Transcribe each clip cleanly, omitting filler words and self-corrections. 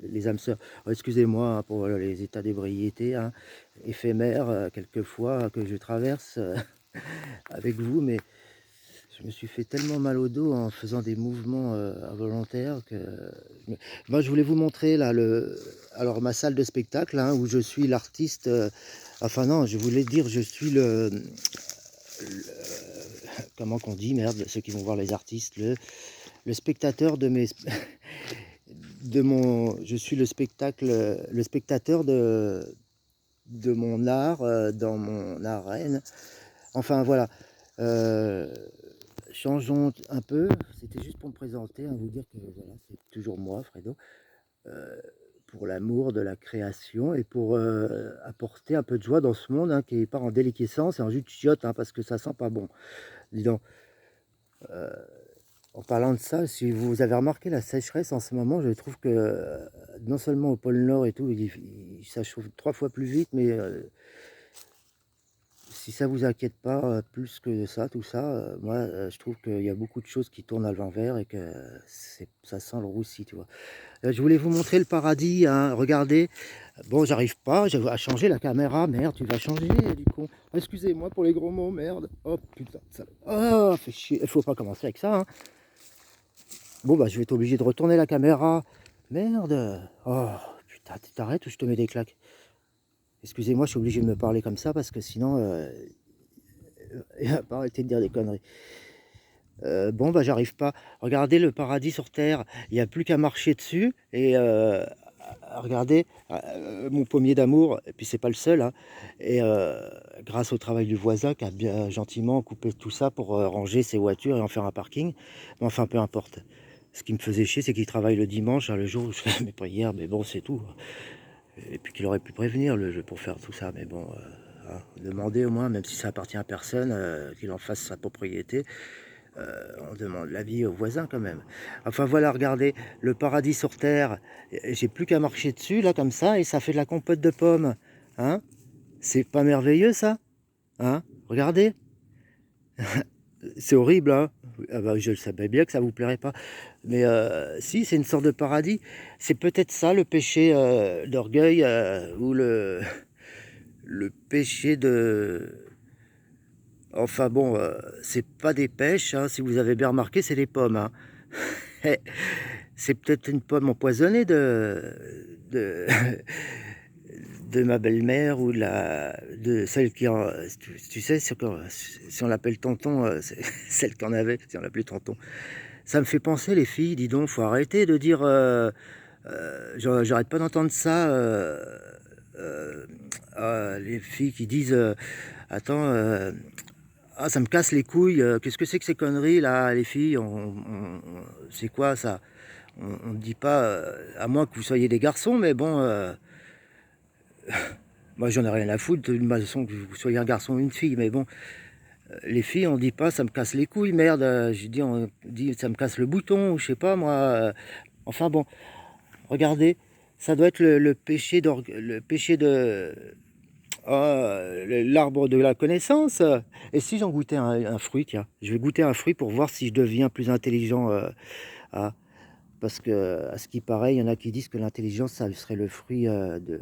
les âmes sœurs. Excusez-moi hein, pour les états d'ébriété hein, éphémères, quelquefois, que je traverse avec vous, mais je me suis fait tellement mal au dos en faisant des mouvements involontaires que... Moi, je voulais vous montrer là, alors, ma salle de spectacle hein, où je suis l'artiste. Enfin non, je voulais dire, je suis comment qu'on dit, merde, ceux qui vont voir les artistes, le spectateur de mes... je suis le spectateur de mon art dans mon arène. Enfin voilà. Euh, Changeons un peu. C'était juste pour me présenter, hein, vous dire que voilà, c'est toujours moi, Fredo, euh, pour l'amour de la création et pour apporter un peu de joie dans ce monde hein, qui n'est pas en déliquescence et en jus de chiotte, hein, parce que ça sent pas bon. Dis donc. En parlant de ça, si vous avez remarqué la sécheresse en ce moment, je trouve que non seulement au pôle Nord et tout, ça chauffe 3 fois plus vite, mais si ça vous inquiète pas plus que ça, tout ça, moi je trouve qu'il y a beaucoup de choses qui tournent à l'envers et que ça sent le roussi, tu vois. Je voulais vous montrer le paradis, hein, regardez. Bon, j'arrive pas, je vais changer la caméra, merde, tu vas changer, du con. Excusez-moi pour les gros mots, merde. Oh putain, ça... Oh, fait chier, il faut pas commencer avec ça, hein. Bon, bah, je vais être obligé de retourner la caméra. Merde. Oh, putain, t'arrêtes ou je te mets des claques? Excusez-moi, je suis obligé de me parler comme ça parce que sinon, il va pas arrêter de dire des conneries. Bon, bah, j'arrive pas. Regardez le paradis sur Terre. Il n'y a plus qu'à marcher dessus. Et regardez mon pommier d'amour. Et puis, c'est pas le seul. Hein. Et grâce au travail du voisin qui a bien gentiment coupé tout ça pour ranger ses voitures et en faire un parking. Mais enfin, peu importe. Ce qui me faisait chier, c'est qu'il travaille le dimanche, hein, le jour où je fais mes prières. Mais bon, c'est tout. Et puis qu'il aurait pu prévenir pour faire tout ça. Mais bon, hein, demander au moins, même si ça appartient à personne, qu'il en fasse sa propriété. On demande l'avis aux voisins quand même. Enfin voilà, regardez, le paradis sur terre. J'ai plus qu'à marcher dessus, là, comme ça, et ça fait de la compote de pommes. Hein? C'est pas merveilleux, ça? Hein? Regardez. C'est horrible, hein? Ah bah, je savais bien que ça vous plairait pas. Mais si, c'est une sorte de paradis. C'est peut-être ça, le péché d'orgueil, ou le péché de... Enfin bon, c'est pas des pêches, hein, si vous avez bien remarqué, c'est des pommes. Hein. C'est peut-être une pomme empoisonnée de, de ma belle-mère ou de celle qui en... Tu sais, si on l'appelle tonton, c'est celle qui en avait, si on l'appelait tonton. Ça me fait penser, les filles, dis donc, faut arrêter de dire... j'arrête pas d'entendre ça. Les filles qui disent... attends... ah, ça me casse les couilles. Qu'est-ce que c'est que ces conneries là, les filles? C'est quoi ça? On ne dit pas, à moins que vous soyez des garçons, mais bon, moi j'en ai rien à foutre de toute façon que vous soyez un garçon ou une fille, mais bon, les filles, on dit pas ça me casse les couilles, merde. Je dis, on dit ça me casse le bouton, ou je sais pas moi. Enfin bon, regardez, ça doit être le péché de l'arbre de la connaissance. Et si j'en goûtais un fruit, tiens, je vais goûter un fruit pour voir si je deviens plus intelligent. Ah, parce que, à ce qui paraît, il y en a qui disent que l'intelligence, ça serait le fruit de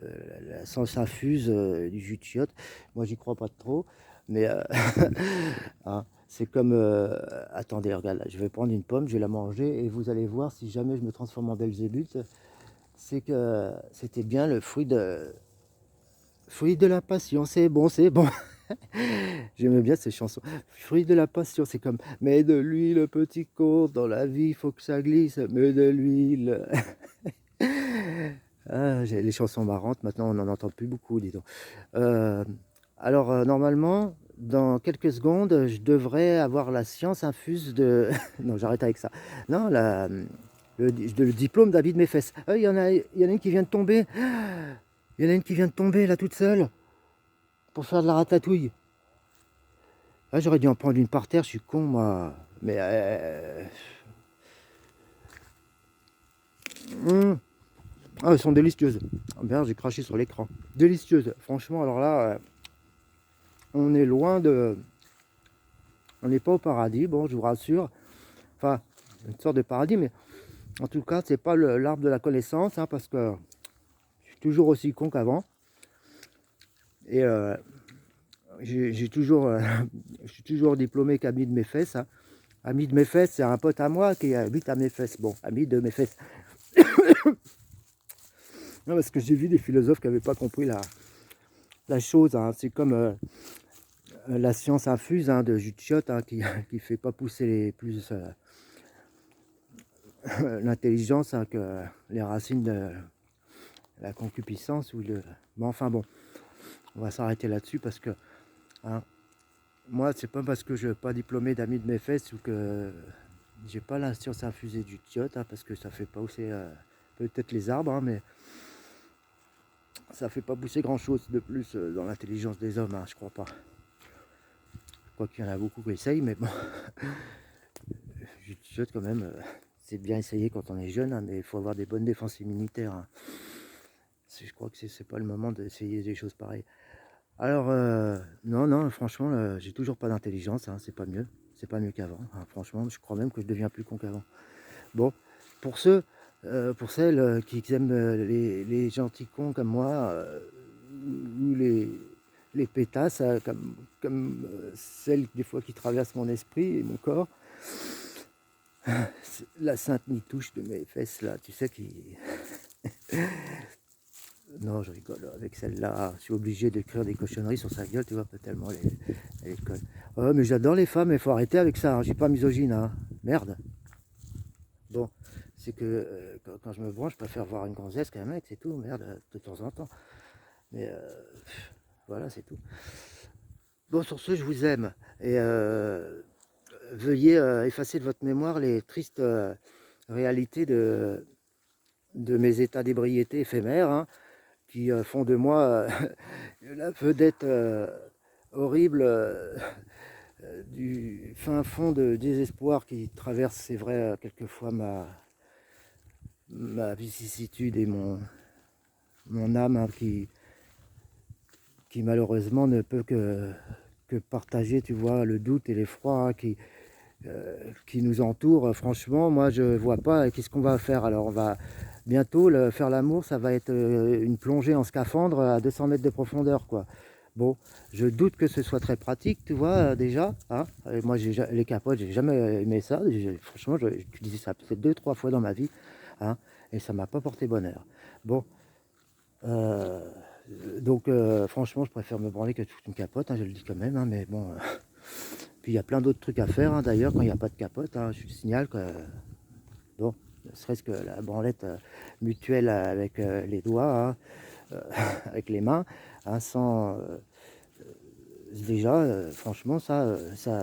la science infuse du jus de chiotte. Moi, j'y crois pas trop. Mais hein, c'est comme... attendez, regarde, là, je vais prendre une pomme, je vais la manger et vous allez voir si jamais je me transforme en Belzébuth, c'est que c'était bien le fruit de la passion. C'est bon, c'est bon. J'aimais bien ces chansons. Fruit de la passion, c'est comme mets de l'huile, petit cours dans la vie, faut que ça glisse, mets de l'huile. Ah, j'ai les chansons marrantes, maintenant on n'en entend plus beaucoup, dis donc. Euh, Normalement, dans quelques secondes, je devrais avoir la science infuse de... non, j'arrête avec ça. Non, le diplôme David Mefes. Il y en a une qui vient de tomber. Il y en a une qui vient de tomber, là, toute seule, pour faire de la ratatouille. Ah, j'aurais dû en prendre une par terre, je suis con, moi. Mais... ah, elles sont délicieuses. Oh, merde, j'ai craché sur l'écran. Délicieuses. Franchement, alors là, on est loin de... On n'est pas au paradis, bon, je vous rassure. Enfin, une sorte de paradis, mais En tout cas, c'est pas l'arbre de la connaissance, hein, parce que je suis toujours aussi con qu'avant. Et j'ai toujours, je suis toujours diplômé qu'ami de mes fesses. Hein. Ami de mes fesses, c'est un pote à moi qui habite à mes fesses. Bon, ami de mes fesses. Non, parce que j'ai vu des philosophes qui n'avaient pas compris la chose. Hein. C'est comme la science infuse, hein, de jus de chiotte, hein, qui ne fait pas pousser l'intelligence, hein, que les racines de la concupiscence. Mais enfin bon, on va s'arrêter là-dessus parce que hein, moi, c'est pas parce que je ne suis pas diplômé d'amis de mes fesses ou que j'ai pas la science infusée du chiotte, hein, parce que ça fait pas pousser peut-être les arbres, hein, mais ça fait pas pousser grand chose de plus dans l'intelligence des hommes, hein, je crois pas. Quoi qu'il y en a beaucoup qui essayent, mais bon, du chiotte quand même, c'est bien essayé quand on est jeune, hein, mais il faut avoir des bonnes défenses immunitaires. Hein. Je crois que c'est pas le moment d'essayer des choses pareilles. Alors, non, franchement, j'ai toujours pas d'intelligence, hein, c'est pas mieux. C'est pas mieux qu'avant. Hein, franchement, je crois même que je deviens plus con qu'avant. Bon, pour pour celles qui aiment les gentils cons comme moi, ou les pétasses, comme celles des fois qui traversent mon esprit et mon corps, la sainte nitouche de mes fesses là, tu sais, qui... Non, je rigole avec celle-là. Je suis obligé d'écrire des cochonneries sur sa gueule, tu vois, tellement elle est conne. Oh, mais j'adore les femmes, il faut arrêter avec ça. Hein. J'ai pas misogyne, hein. Merde. Bon, c'est que quand je me branche, je préfère voir une gonzesse qu'un mec, c'est tout. Merde, de temps en temps. Mais voilà, c'est tout. Bon, sur ce, je vous aime. Et veuillez effacer de votre mémoire les tristes réalités de mes états d'ébriété éphémères. Hein, qui font de moi la vedette horrible du fin fond de désespoir qui traverse, c'est vrai, quelquefois ma vicissitude et mon âme, hein, qui malheureusement ne peut que partager, tu vois, le doute et l'effroi, hein, qui nous entourent. Franchement, moi, je vois pas qu'est-ce qu'on va faire. Alors, on va bientôt faire l'amour, ça va être une plongée en scaphandre à 200 mètres de profondeur, quoi. Bon, je doute que ce soit très pratique, tu vois, déjà. Hein. Et moi, les capotes, j'ai jamais aimé ça. Franchement, j'ai utilisé ça peut-être 2-3 fois dans ma vie, hein, et ça m'a pas porté bonheur. Bon, donc franchement, je préfère me branler que toute une capote, hein, je le dis quand même, hein, mais bon. Puis il y a plein d'autres trucs à faire, hein, d'ailleurs, quand il n'y a pas de capote, hein, je signale que, bon, ne serait-ce que la branlette mutuelle avec les doigts, hein, avec les mains, hein, sans... déjà, franchement, ça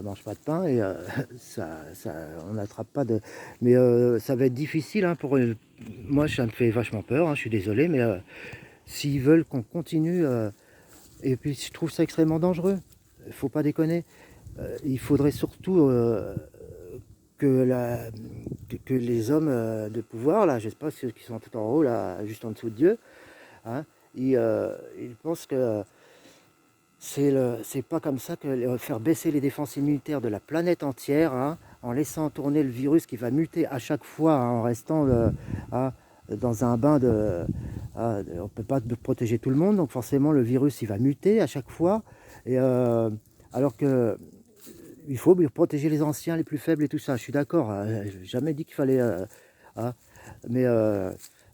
mange pas de pain et on n'attrape pas de... Mais ça va être difficile, hein, moi, ça me fait vachement peur, hein, je suis désolé, mais s'ils veulent qu'on continue... et puis, je trouve ça extrêmement dangereux, faut pas déconner. Il faudrait surtout que les hommes de pouvoir, là, je sais pas ceux qui sont tout en haut, là, juste en dessous de Dieu, hein, ils pensent que c'est pas comme ça que faire baisser les défenses immunitaires de la planète entière, hein, en laissant tourner le virus qui va muter à chaque fois, hein, en restant hein, dans un bain de... Hein, on ne peut pas protéger tout le monde, donc forcément le virus il va muter à chaque fois. Et alors que il faut protéger les anciens, les plus faibles et tout ça. Je suis d'accord. Je n'ai jamais dit qu'il fallait... hein, mais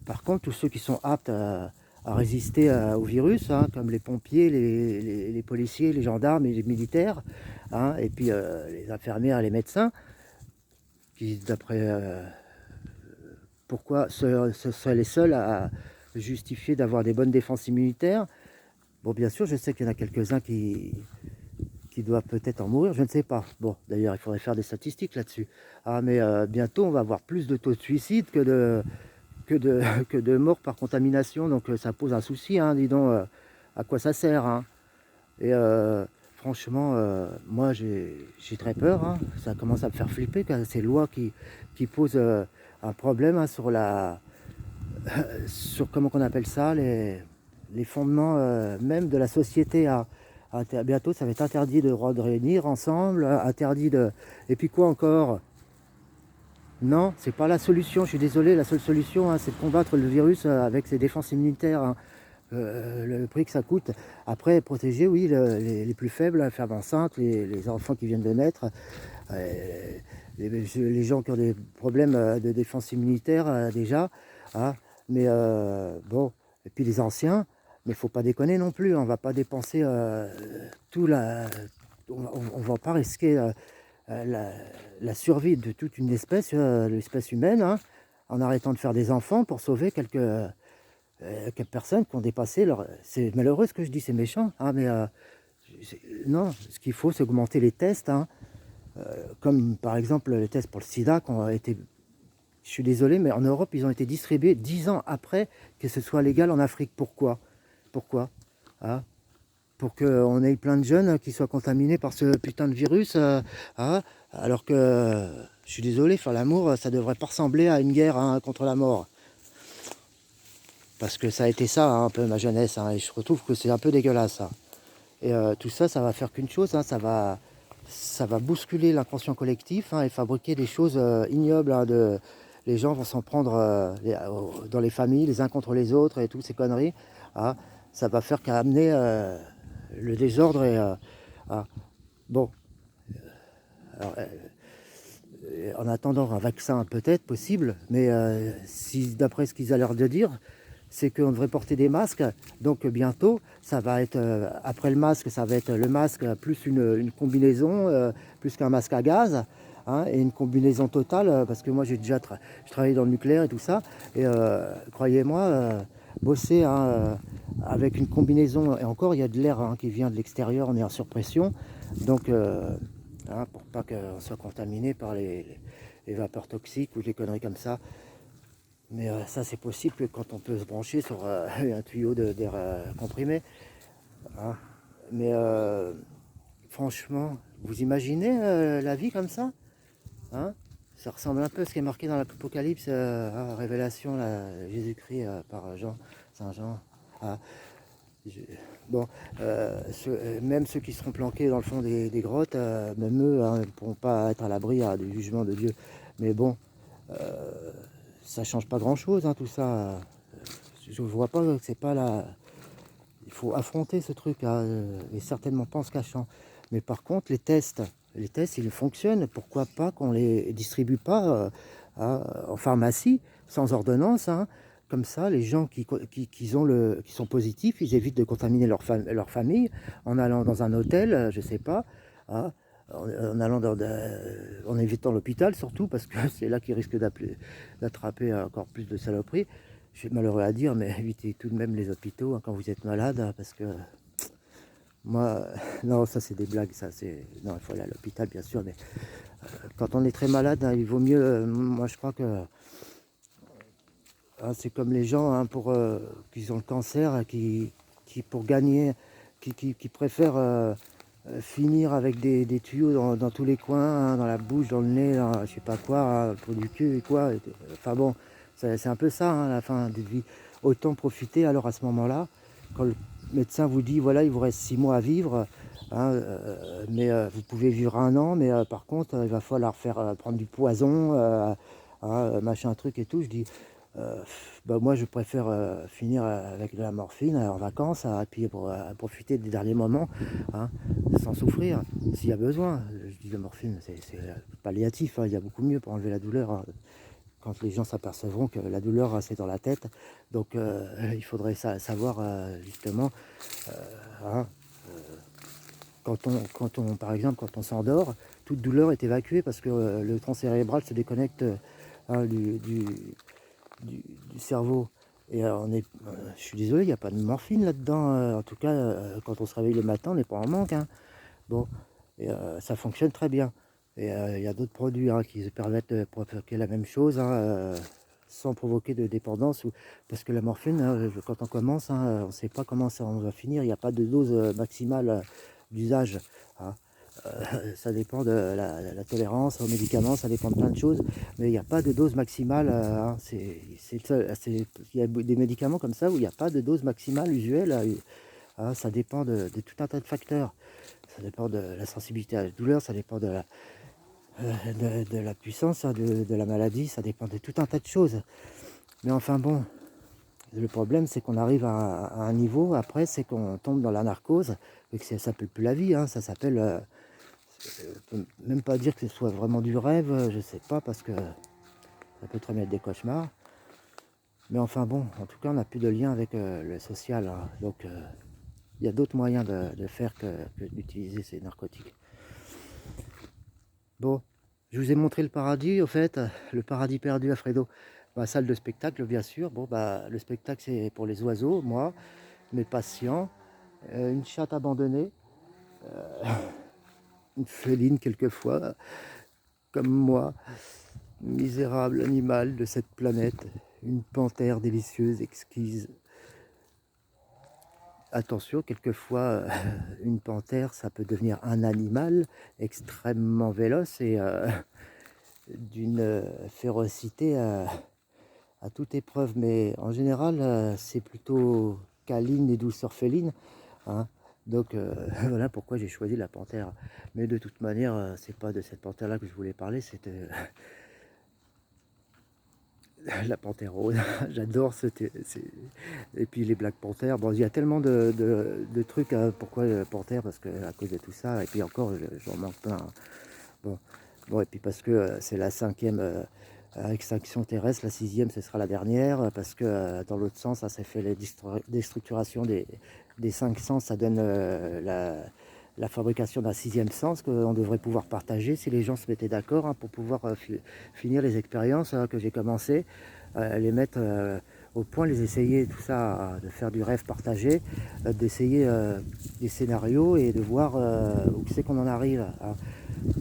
par contre, tous ceux qui sont aptes à résister au virus, hein, comme les pompiers, les policiers, les gendarmes et les militaires, hein, et puis les infirmières et les médecins, qui d'après... pourquoi ce seraient les seuls à justifier d'avoir des bonnes défenses immunitaires. Bon, bien sûr, je sais qu'il y en a quelques-uns qui doivent peut-être en mourir, je ne sais pas. Bon, d'ailleurs, il faudrait faire des statistiques là-dessus. Ah, mais bientôt, on va avoir plus de taux de suicide que de morts par contamination, donc ça pose un souci, hein, dis donc, à quoi ça sert, hein. Et franchement, moi, j'ai très peur, hein. Ça commence à me faire flipper, ces lois qui posent un problème, hein, sur comment qu'on appelle ça, les fondements même de la société. Bientôt, ça va être interdit de réunir ensemble, interdit de... Et puis quoi encore? Non, c'est pas la solution, je suis désolé, la seule solution, hein, c'est de combattre le virus avec ses défenses immunitaires, hein. Le prix que ça coûte. Après, protéger, oui, les plus faibles, les femmes enceintes, les enfants qui viennent de naître, euh, les gens qui ont des problèmes de défense immunitaire déjà, hein. Mais bon, et puis les anciens, mais il faut pas déconner non plus, on va pas dépenser tout la... On va pas risquer la, la survie de toute une espèce, l'espèce humaine, hein, en arrêtant de faire des enfants pour sauver quelques personnes qui ont dépassé leur... C'est malheureux ce que je dis, c'est méchant, hein, mais non, ce qu'il faut, c'est augmenter les tests, hein, comme par exemple les tests pour le sida qui ont été... Je suis désolé, mais en Europe, ils ont été distribués 10 ans après que ce soit légal en Afrique. Pourquoi? Pourquoi, hein? Pour qu'on ait plein de jeunes qui soient contaminés par ce putain de virus, hein, alors que, je suis désolé, faire l'amour, ça devrait pas ressembler à une guerre, hein, contre la mort. Parce que ça a été ça, hein, un peu ma jeunesse, hein, et je retrouve que c'est un peu dégueulasse, ça. Et tout ça, ça va faire qu'une chose, hein, ça va bousculer l'inconscient collectif, hein, et fabriquer des choses ignobles, hein, les gens vont s'en prendre dans les familles, les uns contre les autres, et toutes ces conneries, hein. Ça va faire qu'amener le désordre et... ah, bon, alors, en attendant un vaccin peut-être possible, mais si d'après ce qu'ils ont l'air de dire, c'est qu'on devrait porter des masques, donc bientôt, ça va être, après le masque, ça va être le masque plus une combinaison, plus qu'un masque à gaz, hein, et une combinaison totale, parce que moi j'ai déjà je travaille dans le nucléaire et tout ça, et croyez-moi, bosser, hein, avec une combinaison, et encore il y a de l'air, hein, qui vient de l'extérieur, on est en surpression, donc hein, pour pas qu'on soit contaminé par les vapeurs toxiques ou des conneries comme ça. Mais ça, c'est possible que quand on peut se brancher sur un tuyau d'air comprimé, hein. Mais franchement, vous imaginez la vie comme ça, hein? Ça ressemble un peu à ce qui est marqué dans l'Apocalypse, Révélation, Jésus-Christ par Jean, Saint Jean. Ah, je- bon, même ceux qui seront planqués dans le fond des grottes, même eux, hein, ne pourront pas être à l'abri du jugement de Dieu. Mais bon, ça change pas grand-chose, hein, tout ça. Je vois pas que c'est pas là. Il faut affronter ce truc, hein, et certainement pas en se cachant. Mais par contre, les tests, ils fonctionnent. Pourquoi pas qu'on les distribue pas en pharmacie, sans ordonnance, hein. Comme ça, les gens qui sont positifs, ils évitent de contaminer leur famille en allant dans un hôtel, je sais pas, hein, en allant en évitant l'hôpital surtout, parce que c'est là qu'ils risquent d'attraper encore plus de saloperies. Je suis malheureux à dire, mais évitez tout de même les hôpitaux, hein, quand vous êtes malade, hein, parce que moi, non, ça c'est des blagues, ça c'est... Non, il faut aller à l'hôpital, bien sûr, mais quand on est très malade, hein, il vaut mieux... moi, je crois que hein, c'est comme les gens, hein, qui ont le cancer, hein, qui pour gagner, qui préfèrent finir avec des tuyaux dans tous les coins, hein, dans la bouche, dans le nez, dans, je sais pas quoi, hein, pour du cul et quoi. Enfin bon, c'est un peu ça, hein, la fin de vie. Autant profiter alors à ce moment-là, quand le médecin vous dit, voilà, il vous reste 6 mois à vivre, hein, mais vous pouvez vivre 1 an, mais par contre, il va falloir prendre du poison, machin truc et tout. Je dis, bah moi je préfère finir avec de la morphine en vacances, et puis pour profiter des derniers moments, hein, sans souffrir s'il y a besoin. Je dis la morphine, c'est palliatif, hein, il y a beaucoup mieux pour enlever la douleur, hein, quand les gens s'apercevront que la douleur, c'est dans la tête. Donc il faudrait savoir justement, hein, par exemple quand on s'endort, toute douleur est évacuée parce que le tronc cérébral se déconnecte, hein, du cerveau. Et je suis désolé, il n'y a pas de morphine là-dedans. En tout cas, quand on se réveille le matin, on n'est pas en manque, hein. Bon, et ça fonctionne très bien. Et il y a d'autres produits, hein, qui permettent de provoquer la même chose, hein, sans provoquer de dépendance. Parce que la morphine, hein, quand on commence, hein, on ne sait pas comment on va finir. Il n'y a pas de dose maximale d'usage, hein. Ça dépend de la tolérance aux médicaments, ça dépend de plein de choses, mais il n'y a pas de dose maximale, hein. Il y a des médicaments comme ça où il n'y a pas de dose maximale usuelle, hein. Ça dépend de tout un tas de facteurs. Ça dépend de la sensibilité à la douleur, ça dépend de la puissance, hein, de la maladie, ça dépend de tout un tas de choses. Mais enfin bon, le problème c'est qu'on arrive à un niveau, après c'est qu'on tombe dans la narcose, et que ça s'appelle plus la vie, hein, ça s'appelle, je peux même pas dire que ce soit vraiment du rêve, je sais pas, parce que ça peut très bien être des cauchemars. Mais enfin bon, en tout cas on n'a plus de lien avec le social, hein, donc il y a d'autres moyens de faire que d'utiliser ces narcotiques. Bon, je vous ai montré le paradis, au fait, le paradis perdu à Fredo. Ma salle de spectacle, bien sûr. Bon, bah, le spectacle, c'est pour les oiseaux, moi, mes patients, une chatte abandonnée, une féline quelquefois, comme moi, misérable animal de cette planète, une panthère délicieuse, exquise. Attention, quelquefois, une panthère, ça peut devenir un animal extrêmement véloce et d'une férocité à toute épreuve, mais en général, c'est plutôt câline et douce orpheline, hein. Donc voilà pourquoi j'ai choisi la panthère. Mais de toute manière, c'est pas de cette panthère-là que je voulais parler, c'était la panthère rose. J'adore et puis les Black Panthers. Bon, il y a tellement de trucs. Pourquoi panthère? Parce que à cause de tout ça. Et puis encore, j'en manque plein, hein. Bon, bon, et puis parce que c'est la 5e extinction terrestre, la 6e ce sera la dernière, parce que dans l'autre sens, ça s'est fait les déstructuration des 5 sens, ça donne la fabrication d'un 6e sens qu'on devrait pouvoir partager si les gens se mettaient d'accord, hein, pour pouvoir finir les expériences que j'ai commencé, les mettre au point, les essayer, tout ça, de faire du rêve partagé, d'essayer des scénarios et de voir où c'est qu'on en arrive, hein.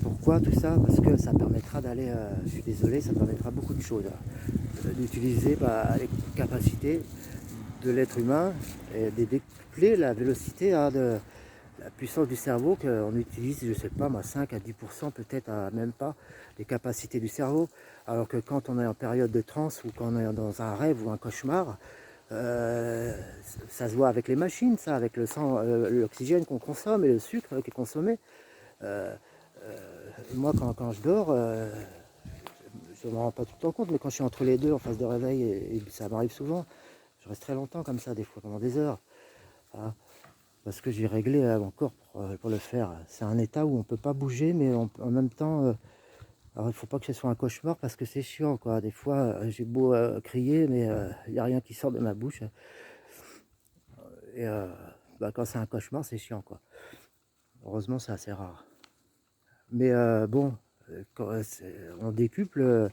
Pourquoi tout ça? Parce que ça permettra d'aller, je suis désolé, ça permettra beaucoup de choses, d'utiliser les capacités de l'être humain et de décupler la vélocité, hein, de la puissance du cerveau qu'on utilise, je sais pas moi, 5 à 10% peut-être, même pas, des capacités du cerveau. Alors que quand on est en période de transe ou quand on est dans un rêve ou un cauchemar, ça se voit avec les machines, ça, avec le sang, l'oxygène qu'on consomme et le sucre qui est consommé. Euh, Moi, quand je dors, je ne me rends pas tout le temps compte, mais quand je suis entre les deux en phase de réveil, et ça m'arrive souvent, je reste très longtemps comme ça, des fois pendant des heures, hein, parce que j'ai réglé mon corps pour le faire. C'est un état où on ne peut pas bouger, mais en même temps, alors il ne faut pas que ce soit un cauchemar parce que c'est chiant, quoi. Des fois, j'ai beau crier, mais il n'y a rien qui sort de ma bouche. Et quand c'est un cauchemar, c'est chiant, quoi. Heureusement, c'est assez rare. Mais bon, on décuple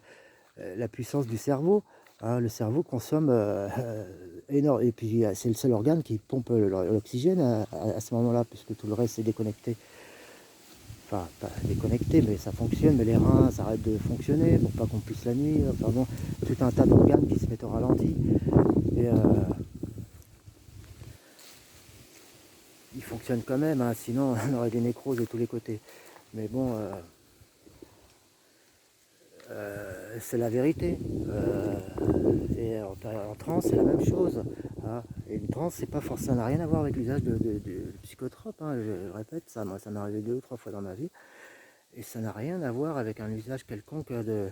la puissance du cerveau, hein. Le cerveau consomme énorme. Et puis c'est le seul organe qui pompe l'oxygène à ce moment-là, puisque tout le reste est déconnecté. Enfin, pas déconnecté, mais ça fonctionne, mais les reins s'arrêtent de fonctionner pour pas qu'on puisse la nuit. Enfin bon, tout un tas d'organes qui se mettent au ralenti. Et ils fonctionnent quand même, hein, sinon on aurait des nécroses de tous les côtés. Mais bon, c'est la vérité. Et en transe, c'est la même chose, hein. Et une transe, c'est pas forcément, ça n'a rien à voir avec l'usage de psychotropes, hein. Je le répète, ça m'est arrivé 2 ou 3 fois dans ma vie. Et ça n'a rien à voir avec un usage quelconque de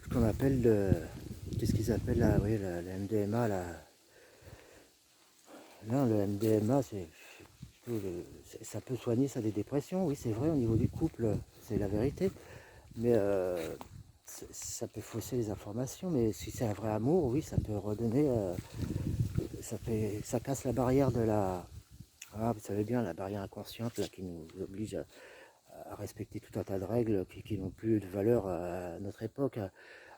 ce qu'on appelle qu'est-ce qu'ils appellent là, oui, le MDMA là. Non, le MDMA, ça peut soigner ça des dépressions, oui, c'est vrai, au niveau du couple, c'est la vérité. Mais ça peut fausser les informations, mais si c'est un vrai amour, oui, ça peut redonner, ça casse la barrière de vous savez bien, la barrière inconsciente là, qui nous oblige à respecter tout un tas de règles qui n'ont plus de valeur à notre époque.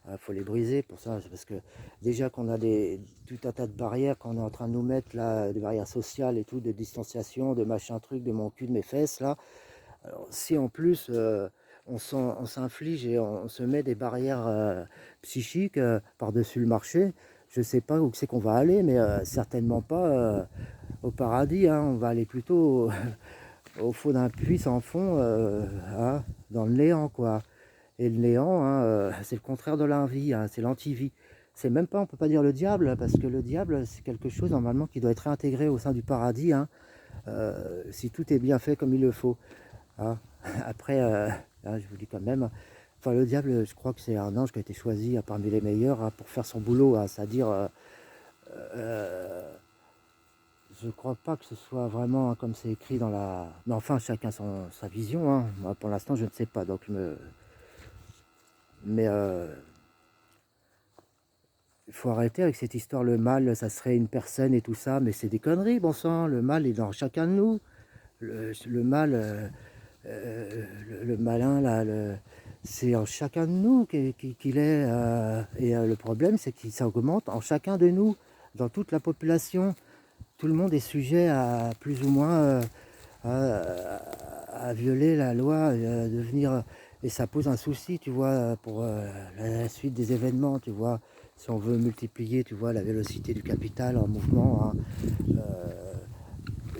Il faut les briser pour ça, parce que déjà qu'on a tout un tas de barrières, qu'on est en train de nous mettre là, des barrières sociales et tout, de distanciation, de machin truc, de mon cul, de mes fesses là. Alors, si en plus on s'inflige et on se met des barrières psychiques par-dessus le marché, je ne sais pas où c'est qu'on va aller, mais certainement pas au paradis, hein. On va aller plutôt au fond d'un puits sans fond, hein, dans le néant, quoi. Et le néant, hein, c'est le contraire de la vie, hein, c'est l'antivie. C'est même pas, on peut pas dire le diable, parce que le diable, c'est quelque chose normalement qui doit être réintégré au sein du paradis, hein, si tout est bien fait comme il le faut, hein. Après, hein, je vous dis quand même, Enfin, le diable, je crois que c'est un ange qui a été choisi parmi les meilleurs pour faire son boulot, c'est-à-dire, je crois pas que ce soit vraiment comme c'est écrit dans la... Mais enfin, chacun sa vision, hein. Moi, pour l'instant, je ne sais pas, donc mais il faut arrêter avec cette histoire, le mal, ça serait une personne et tout ça, mais c'est des conneries, bon sang, le mal est dans chacun de nous. Le mal, le malin, là, c'est en chacun de nous qu'il est. Et le problème, c'est que ça augmente en chacun de nous, dans toute la population. Tout le monde est sujet à plus ou moins à violer la loi, devenir. Et ça pose un souci, tu vois, pour la suite des événements, tu vois. Si on veut multiplier, tu vois, la vélocité du capital en mouvement, hein,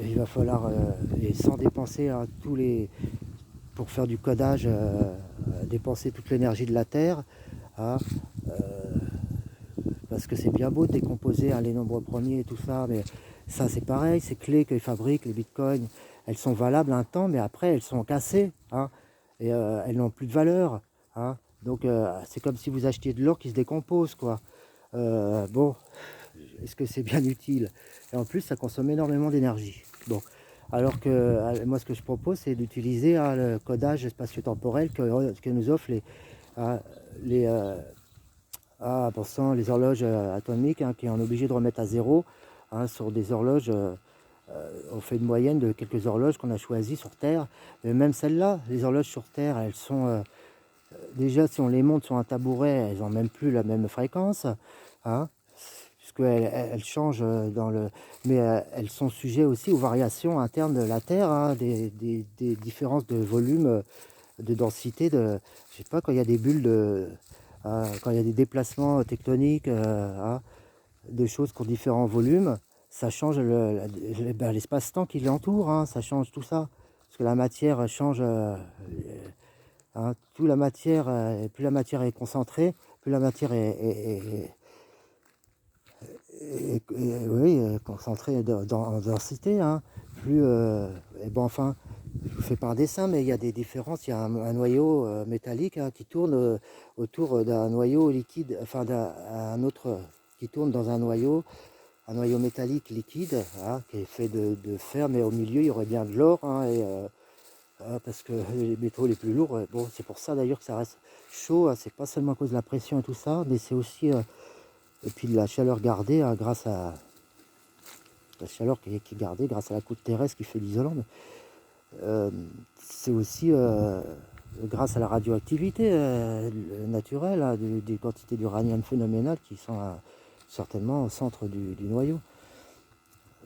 il va falloir, et sans dépenser tous les, pour faire du codage, dépenser toute l'énergie de la Terre, hein, euh, parce que c'est bien beau de décomposer les nombres premiers et tout ça, mais ça c'est pareil, ces clés qu'ils fabriquent, les bitcoins, elles sont valables un temps, mais après elles sont cassées, hein, et elles n'ont plus de valeur, hein. Donc c'est comme si vous achetiez de l'or qui se décompose, quoi. Bon, est-ce que c'est bien utile? Et en plus, ça consomme énormément d'énergie. Bon, alors que moi, ce que je propose, c'est d'utiliser le codage spatio-temporel que nous offrent les, pensant les horloges atomiques, hein, qui sont obligées de remettre à zéro, hein, sur des horloges. On fait une moyenne de quelques horloges qu'on a choisies sur Terre. Mais même celles-là, les horloges sur Terre, elles sont déjà, si on les monte sur un tabouret, elles n'ont même plus la même fréquence, hein, puisqu'elles changent dans le... Mais elles sont sujettes aussi aux variations internes de la Terre, hein, des différences de volume, de densité, je sais pas, quand il y a des bulles quand il y a des déplacements tectoniques, hein, de choses qui ont différents volumes, ça change l'espace-temps qui l'entoure, hein, ça change tout ça. Parce que la matière change, hein, plus la matière est concentrée, plus la matière oui, concentrée en densité, hein, plus, et bon, enfin, je vous fais par dessin, mais il y a des différences. Il y a un noyau métallique, hein, qui tourne autour d'un noyau liquide, enfin un autre qui tourne dans un noyau métallique liquide, hein, qui est fait de fer, mais au milieu il y aurait bien de l'or, hein, parce que les métaux les plus lourds, bon, c'est pour ça d'ailleurs que ça reste chaud, hein. C'est pas seulement à cause de la pression et tout ça, mais c'est aussi et puis de la chaleur gardée, hein, grâce à la chaleur qui est gardée grâce à la croûte terrestre qui fait l'isolant. Euh, c'est aussi grâce à la radioactivité naturelle, hein, des quantités d'uranium phénoménales qui sont certainement au centre du noyau.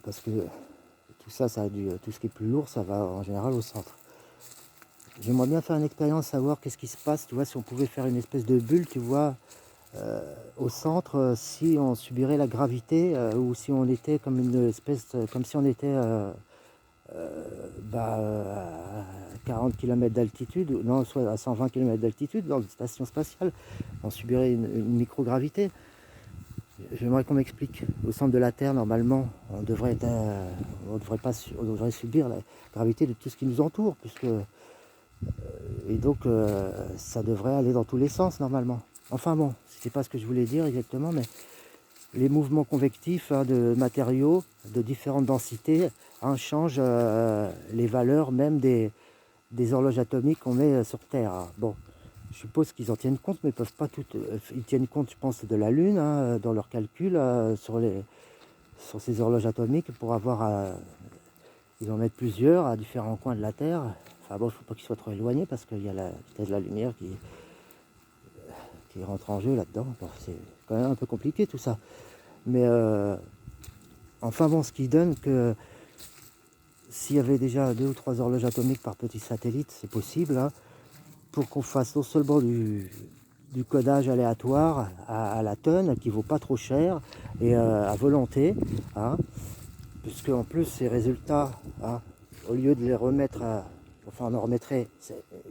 Parce que tout ça, tout ce qui est plus lourd, ça va en général au centre. J'aimerais bien faire une expérience, savoir qu'est-ce qui se passe, tu vois, si on pouvait faire une espèce de bulle, tu vois, au centre, si on subirait la gravité, ou si on était comme une espèce, comme si on était à 40 km d'altitude, non, soit à 120 km d'altitude dans une station spatiale, on subirait une microgravité. J'aimerais qu'on m'explique. Au centre de la Terre, normalement, on devrait on devrait subir la gravité de tout ce qui nous entoure, et donc ça devrait aller dans tous les sens normalement. Enfin bon, c'est pas ce que je voulais dire exactement, mais les mouvements convectifs, hein, de matériaux de différentes densités, hein, changent les valeurs même des horloges atomiques qu'on met sur Terre, hein. Bon, je suppose qu'ils en tiennent compte, mais ils peuvent pas toutes. Ils tiennent compte, je pense, de la Lune, hein, dans leurs calculs sur ces horloges atomiques pour avoir. Ils en mettent plusieurs à différents coins de la Terre. Enfin bon, il ne faut pas qu'ils soient trop éloignés parce qu'il y a la vitesse de la lumière qui rentre en jeu là-dedans. Bon, c'est quand même un peu compliqué tout ça. Mais enfin bon, ce qui donne que s'il y avait déjà 2 ou 3 horloges atomiques par petit satellite, c'est possible, hein, pour qu'on fasse non seulement du codage aléatoire à la tonne, qui vaut pas trop cher, et à volonté, hein, puisque en plus ces résultats, hein, au lieu de les remettre enfin on en remettrait,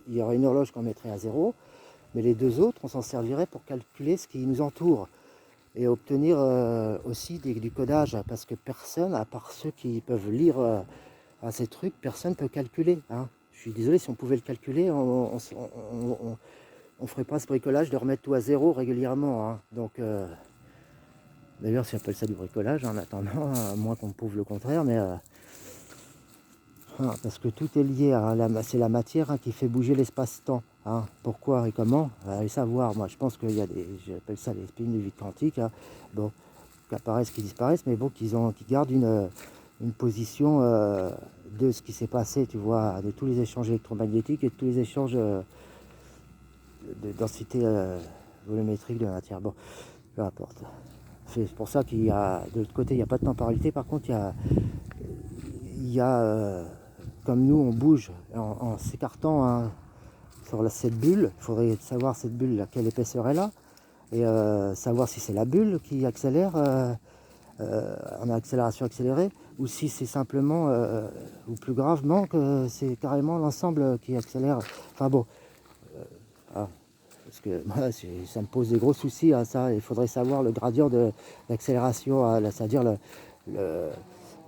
il y aurait une horloge qu'on mettrait à zéro, mais les 2 autres, on s'en servirait pour calculer ce qui nous entoure et obtenir aussi du codage, parce que personne, à part ceux qui peuvent lire ces trucs, personne ne peut calculer, hein. Je suis désolé, si on pouvait le calculer, on on ferait pas ce bricolage de remettre tout à zéro régulièrement, hein. Donc, d'ailleurs, si on appelle ça du bricolage, en attendant, à moins qu'on prouve le contraire, mais parce que tout est lié à c'est la matière, hein, qui fait bouger l'espace-temps, hein. Pourquoi et comment? Allez savoir. Moi, je pense qu'il y a des, j'appelle ça les spins de vide quantique, hein. Bon, qui apparaissent, qui disparaissent, mais bon, qui gardent une position de ce qui s'est passé, tu vois, de tous les échanges électromagnétiques et de tous les échanges de densité volumétrique de la matière. Bon, peu importe. C'est pour ça qu'il y a, de l'autre côté, il n'y a pas de temporalité. Par contre, il y a comme nous, on bouge en s'écartant, hein, sur cette bulle. Il faudrait savoir cette bulle, quelle épaisseur elle a, et savoir si c'est la bulle qui accélère en accélération accélérée, ou si c'est simplement, ou plus gravement, que c'est carrément l'ensemble qui accélère. Enfin bon, ah, parce que moi, ça me pose des gros soucis, hein, ça. Il faudrait savoir le gradient d'accélération, c'est-à-dire le,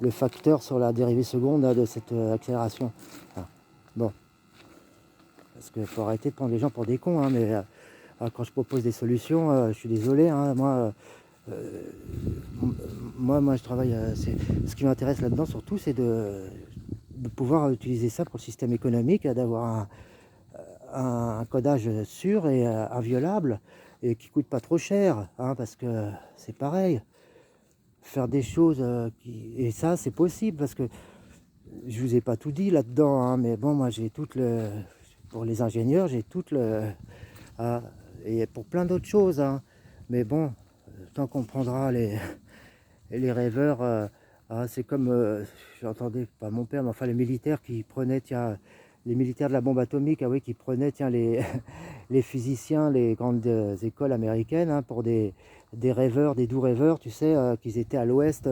le facteur sur la dérivée seconde de cette accélération. Ah, bon, parce qu'il faut arrêter de prendre les gens pour des cons, hein, mais quand je propose des solutions, je suis désolé, hein, moi je travaille, ce qui m'intéresse là-dedans surtout, c'est de pouvoir utiliser ça pour le système économique, d'avoir un codage sûr et inviolable, et qui coûte pas trop cher, hein, parce que c'est pareil, faire des choses et ça c'est possible, parce que je vous ai pas tout dit là-dedans, hein, mais bon, moi j'ai pour les ingénieurs, j'ai ah, et pour plein d'autres choses, hein, mais bon, tant qu'on prendra les rêveurs, c'est comme, j'entendais, pas mon père, mais enfin les militaires qui prenaient, tiens, les militaires de la bombe atomique, ah oui, qui prenaient, tiens, les physiciens, les grandes écoles américaines, hein, pour des rêveurs, des doux rêveurs, tu sais, qu'ils étaient à l'ouest,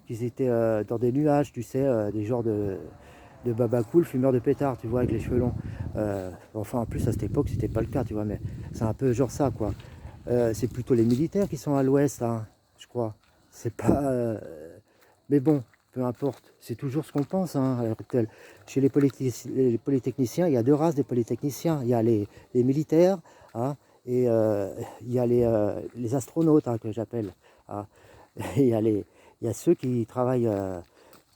qu'ils étaient dans des nuages, tu sais, des genres de baba cool, fumeurs de pétards, tu vois, avec les cheveux longs. Enfin, en plus, à cette époque, c'était pas le cas, tu vois, mais c'est un peu genre ça, quoi. C'est plutôt les militaires qui sont à l'ouest, hein, je crois. C'est pas... mais bon, peu importe. C'est toujours ce qu'on pense, hein, à l'heure actuelle. Chez les polytechniciens, il y a deux races de polytechniciens. Il y a les militaires, hein, et il y a les astronautes, hein, que j'appelle, hein. Et il y a ceux qui travaillent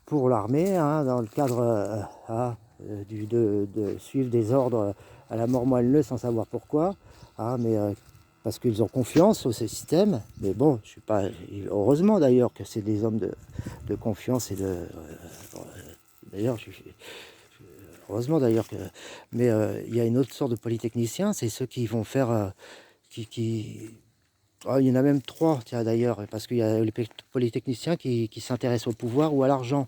pour l'armée, hein, dans le cadre de suivre des ordres à la mort moelleux sans savoir pourquoi, hein, mais parce qu'ils ont confiance au système. Mais bon, je suis pas, heureusement d'ailleurs que c'est des hommes de confiance et d'ailleurs, heureusement d'ailleurs que, mais il y a une autre sorte de polytechniciens, c'est ceux qui vont faire, oh, il y en a même trois, tiens, d'ailleurs, parce qu'il y a les polytechniciens qui s'intéressent au pouvoir ou à l'argent,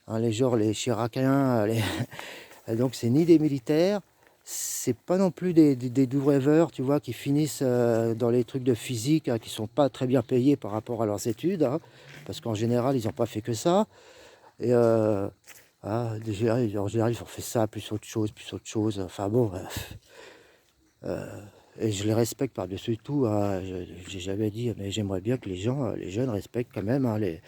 hein, les Chiraciens, donc c'est ni des militaires, c'est pas non plus des doux rêveurs, tu vois, qui finissent dans les trucs de physique, hein, qui sont pas très bien payés par rapport à leurs études, hein, parce qu'en général, ils n'ont pas fait que ça. Et en général, ils ont fait ça, plus autre chose, plus autre chose. Enfin bon, et je les respecte par-dessus tout, hein. J'ai jamais dit, mais j'aimerais bien que les jeunes respectent quand même, hein, les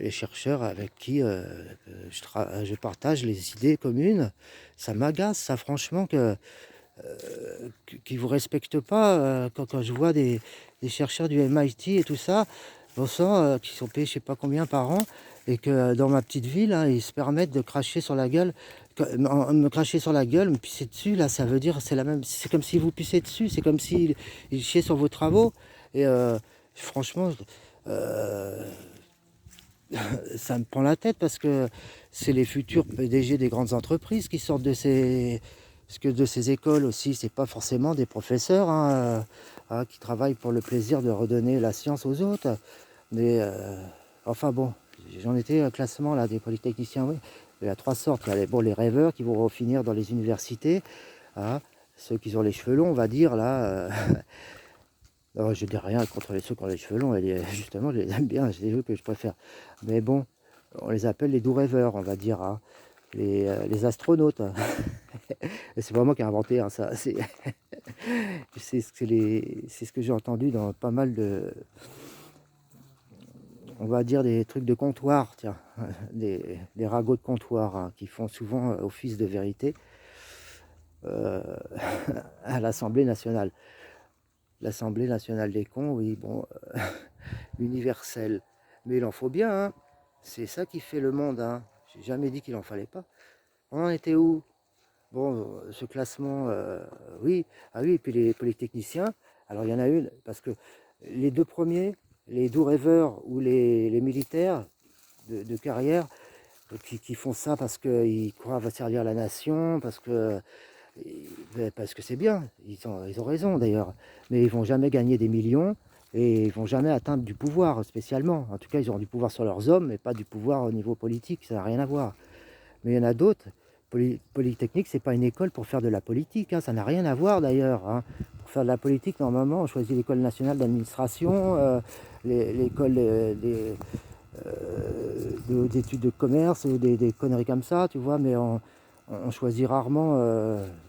chercheurs avec qui je partage les idées communes. Ça m'agace, ça, franchement, qu'ils ne vous respectent pas. Quand je vois des chercheurs du MIT et tout ça, bon sang, qui sont payés je sais pas combien par an, et que dans ma petite ville, hein, ils se permettent de cracher sur la gueule, me cracher sur la gueule, me pisser dessus, là, ça veut dire, c'est la même, c'est comme si vous pissez dessus, c'est comme s'ils chiaient sur vos travaux. Et franchement, euh, ça me prend la tête, parce que c'est les futurs PDG des grandes entreprises qui sortent de ces... Parce que de ces écoles aussi, c'est pas forcément des professeurs, hein, qui travaillent pour le plaisir de redonner la science aux autres. Mais enfin bon, j'en étais un classement là des polytechniciens, oui. Il y a trois sortes. Il y a les rêveurs qui vont finir dans les universités, hein, ceux qui ont les cheveux longs, on va dire là. Alors, je dis rien contre ceux qui ont les cheveux longs, justement, je les aime bien, c'est eux que je préfère. Mais bon, on les appelle les doux rêveurs, on va dire, hein, les astronautes. C'est pas moi qui ai inventé, hein, ça. C'est ce que j'ai entendu dans pas mal de, on va dire, des trucs de comptoir, tiens, des ragots de comptoir, hein, qui font souvent office de vérité. euh, à l'Assemblée nationale. L'Assemblée nationale des cons, oui, bon, universelle. Mais il en faut bien, hein. C'est ça qui fait le monde, hein. J'ai jamais dit qu'il en fallait pas. On en était où? Bon, ce classement, oui. Ah oui, et puis les polytechniciens, alors il y en a une, parce que les deux premiers, les doux rêveurs ou les militaires de carrière, qui font ça parce qu'ils croient servir la nation, parce que c'est bien, ils ont raison d'ailleurs, mais ils vont jamais gagner des millions et ils vont jamais atteindre du pouvoir spécialement. En tout cas, ils auront du pouvoir sur leurs hommes, mais pas du pouvoir au niveau politique, ça n'a rien à voir. Mais il y en a d'autres. Polytechnique, c'est pas une école pour faire de la politique, hein, ça n'a rien à voir d'ailleurs, hein. Pour faire de la politique, normalement, on choisit l'école nationale d'administration, l'école de hautes études de commerce ou des conneries comme ça, tu vois, mais on choisit rarement.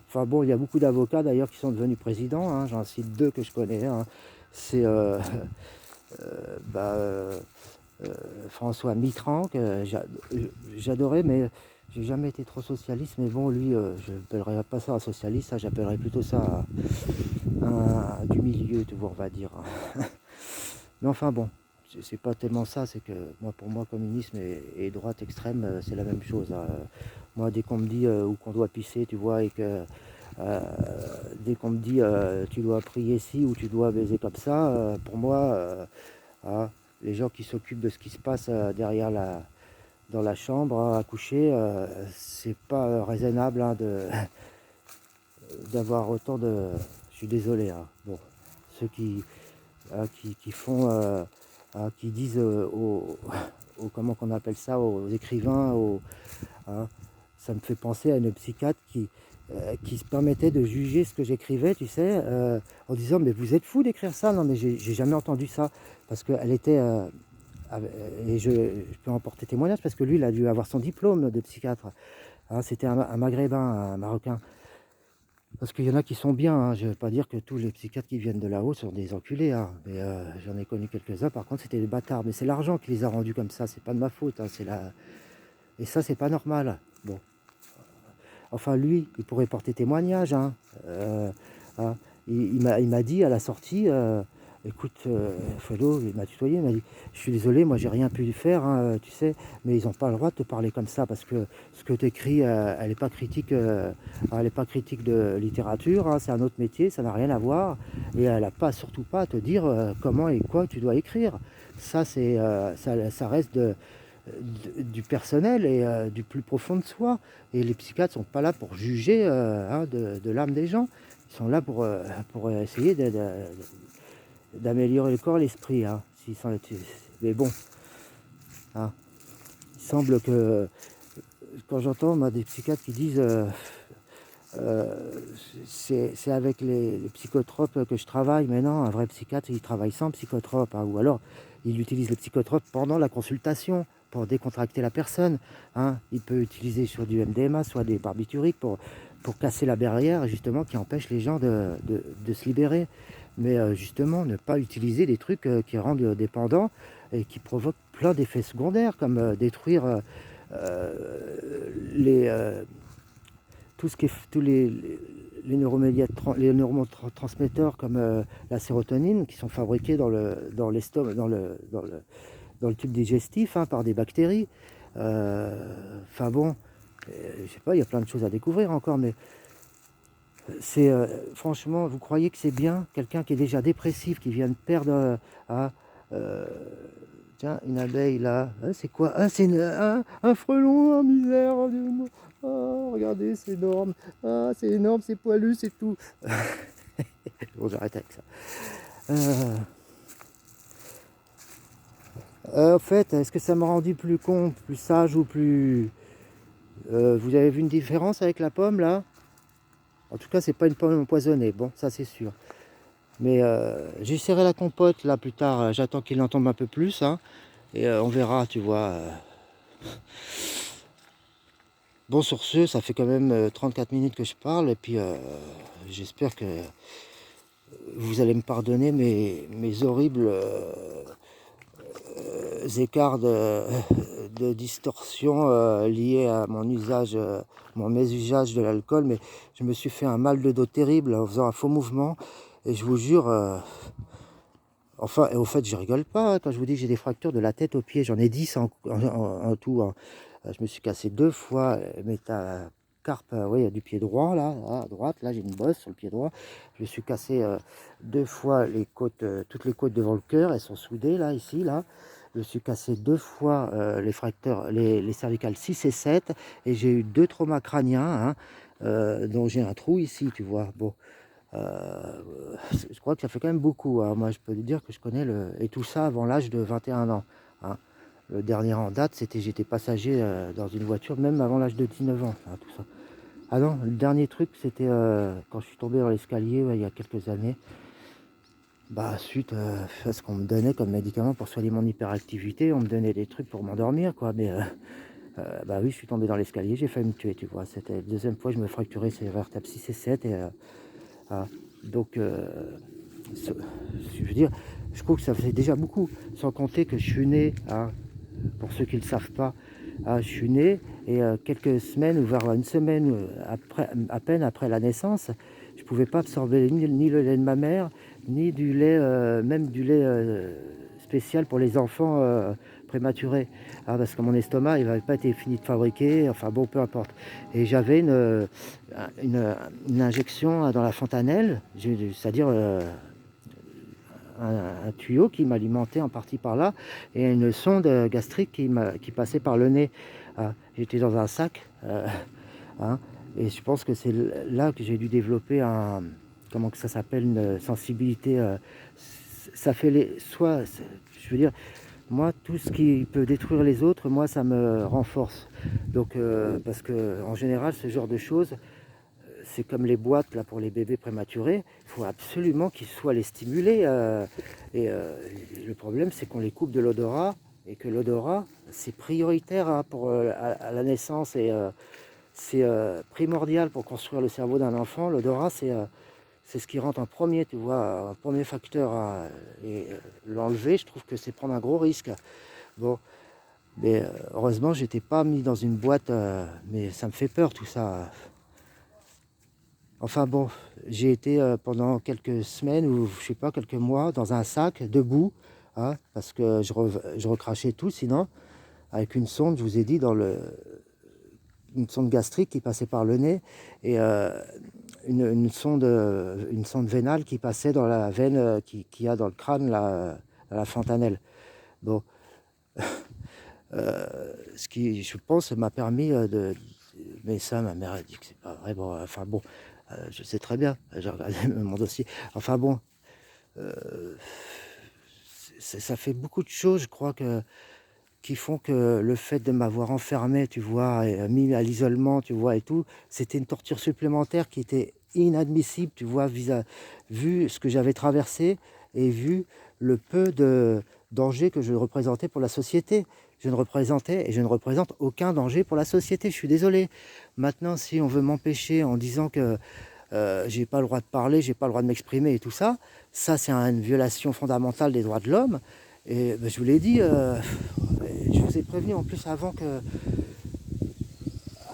Enfin bon, il y a beaucoup d'avocats d'ailleurs qui sont devenus présidents, hein, j'en cite deux que je connais, hein. C'est bah, François Mitterrand, que j'adorais, mais j'ai jamais été trop socialiste. Mais bon, lui, je n'appellerais pas ça un socialiste, ça, j'appellerais plutôt ça du milieu, tu vois, on va dire. Mais enfin bon, c'est pas tellement ça, c'est que moi, pour moi, communisme et droite extrême, c'est la même chose, hein. Moi, dès qu'on me dit où qu'on doit pisser, tu vois, et que dès qu'on me dit tu dois prier ci ou tu dois baiser comme ça, pour moi, ah, les gens qui s'occupent de ce qui se passe derrière dans la chambre, hein, à coucher, c'est pas raisonnable, hein, d'avoir autant de... Je suis désolé, hein. Bon, ceux qui font, qui disent comment qu'on appelle ça, aux écrivains, hein, ça me fait penser à une psychiatre qui se permettait de juger ce que j'écrivais, tu sais, en disant mais vous êtes fou d'écrire ça. Non mais j'ai jamais entendu ça, parce qu'elle était, et je peux en porter témoignage, parce que lui il a dû avoir son diplôme de psychiatre, hein. C'était un maghrébin, un marocain. Parce qu'il y en a qui sont bien, hein. Je ne veux pas dire que tous les psychiatres qui viennent de là-haut sont des enculés, hein. Mais j'en ai connu quelques-uns, par contre c'était des bâtards. Mais c'est l'argent qui les a rendus comme ça, c'est pas de ma faute, hein. Et ça, c'est pas normal. Bon, enfin lui, il pourrait porter témoignage, hein. Hein. Il m'a dit à la sortie, écoute, Fredo, il m'a tutoyé, il m'a dit, je suis désolé, moi j'ai rien pu faire, hein, tu sais, mais ils n'ont pas le droit de te parler comme ça, parce que ce que tu écris, elle n'est pas critique, de littérature, hein, c'est un autre métier, ça n'a rien à voir, et elle n'a pas, surtout pas à te dire comment et quoi tu dois écrire. Ça, ça reste du personnel et du plus profond de soi. Et les psychiatres sont pas là pour juger, hein, de l'âme des gens. Ils sont là pour essayer d'améliorer le corps et l'esprit, hein. Mais bon, hein, il semble que quand j'entends moi, des psychiatres qui disent c'est avec les psychotropes que je travaille, mais non, un vrai psychiatre il travaille sans psychotrope, hein, ou alors il utilise les psychotropes pendant la consultation pour décontracter la personne, hein. Il peut utiliser sur du MDMA, soit des barbituriques pour casser la barrière justement qui empêche les gens de se libérer. Mais justement, ne pas utiliser des trucs qui rendent dépendants et qui provoquent plein d'effets secondaires, comme détruire les, tout ce qui est, les neurotransmetteurs comme la sérotonine, qui sont fabriqués dans l'estomac, dans le tube digestif, hein, par des bactéries. Enfin bon, je sais pas, il y a plein de choses à découvrir encore, mais c'est franchement, vous croyez que c'est bien quelqu'un qui est déjà dépressif, qui vient de perdre euh, tiens, une abeille là, hein, c'est quoi? Ah, c'est un frelon, oh, misère, oh, Dieu, oh, regardez, c'est énorme, ah, c'est énorme, c'est poilu, c'est tout. Bon, j'arrête avec ça. En fait, est-ce que ça m'a rendu plus con, plus sage ou plus... vous avez vu une différence avec la pomme là? En tout cas, c'est pas une pomme empoisonnée, bon, ça c'est sûr. Mais j'essaierai la compote là plus tard, j'attends qu'il en tombe un peu plus, hein, et on verra, tu vois. Bon, sur ce, ça fait quand même 34 minutes que je parle, et puis j'espère que vous allez me pardonner mes horribles écarts de distorsion liée à mon usage, mon mésusage de l'alcool, mais je me suis fait un mal de dos terrible en faisant un faux mouvement et je vous jure, enfin et au fait je rigole pas, hein, quand je vous dis que j'ai des fractures de la tête aux pieds, j'en ai 10 en tout, hein. Je me suis cassé 2 fois métacarpe, oui, du pied droit là, à droite, là j'ai une bosse sur le pied droit. Je me suis cassé, 2 fois les côtes, toutes les côtes devant le cœur, elles sont soudées là, ici, là. Je me suis cassé 2 fois, les fractures, les cervicales 6 et 7 et j'ai eu 2 traumas crâniens, hein, dont j'ai un trou ici, tu vois? Bon, je crois que ça fait quand même beaucoup, hein. Moi, je peux te dire que je connais et tout ça avant l'âge de 21 ans, hein. Le dernier en date, j'étais passager dans une voiture, même avant l'âge de 19 ans, hein, tout ça. Ah non, le dernier truc, c'était quand je suis tombé dans l'escalier, ouais, il y a quelques années. Bah, suite à ce qu'on me donnait comme médicament pour soigner mon hyperactivité, on me donnait des trucs pour m'endormir, quoi. Mais bah oui, je suis tombé dans l'escalier, j'ai failli me tuer, tu vois. C'était la deuxième fois que je me fracturais ces vertèbres 6 et 7. Et, ah, donc, je veux dire, je trouve que ça faisait déjà beaucoup, sans compter que je suis né, hein, pour ceux qui ne le savent pas, je suis né et quelques semaines, ou voire une semaine après, à peine après la naissance, je ne pouvais pas absorber ni le lait de ma mère, ni du lait, même du lait spécial pour les enfants prématurés. Parce que mon estomac, il n'avait pas été fini de fabriquer, enfin bon, peu importe. Et j'avais une injection dans la fontanelle, c'est-à-dire un tuyau qui m'alimentait en partie par là, et une sonde gastrique qui passait par le nez. J'étais dans un sac, hein, et je pense que c'est là que j'ai dû développer comment que ça s'appelle, une sensibilité. Ça fait je veux dire, moi, tout ce qui peut détruire les autres, moi, ça me renforce. Donc, parce que en général, ce genre de choses, c'est comme les boîtes là pour les bébés prématurés, il faut absolument qu'ils soient les stimuler. Et le problème, c'est qu'on les coupe de l'odorat et que l'odorat, c'est prioritaire, hein, pour à la naissance et c'est primordial pour construire le cerveau d'un enfant. L'odorat, c'est ce qui rentre en premier, tu vois, un premier facteur. Et l'enlever, je trouve que c'est prendre un gros risque. Bon, mais heureusement, j'étais pas mis dans une boîte, mais ça me fait peur tout ça. Enfin bon, j'ai été pendant quelques semaines ou je sais pas, quelques mois dans un sac, debout, hein, parce que je recrachais tout sinon, avec une sonde, je vous ai dit, une sonde gastrique qui passait par le nez et une sonde vénale qui passait dans la veine qui a dans le crâne, à la fontanelle. Bon, ce qui, je pense, m'a permis mais ça, ma mère a dit que c'est pas vrai. Bon, enfin bon, je sais très bien, j'ai regardé mon dossier. Enfin bon, euh, ça fait beaucoup de choses, je crois, qui font que le fait de m'avoir enfermé, tu vois, et mis à l'isolement, tu vois, et tout, c'était une torture supplémentaire qui était inadmissible, tu vois, vu ce que j'avais traversé et vu le peu de danger que je représentais pour la société. Je ne représentais et je ne représente aucun danger pour la société, je suis désolé. Maintenant, si on veut m'empêcher en disant que j'ai pas le droit de parler, j'ai pas le droit de m'exprimer et tout ça, ça c'est une violation fondamentale des droits de l'homme. Et ben, je vous l'ai dit, je vous ai prévenu en plus avant que,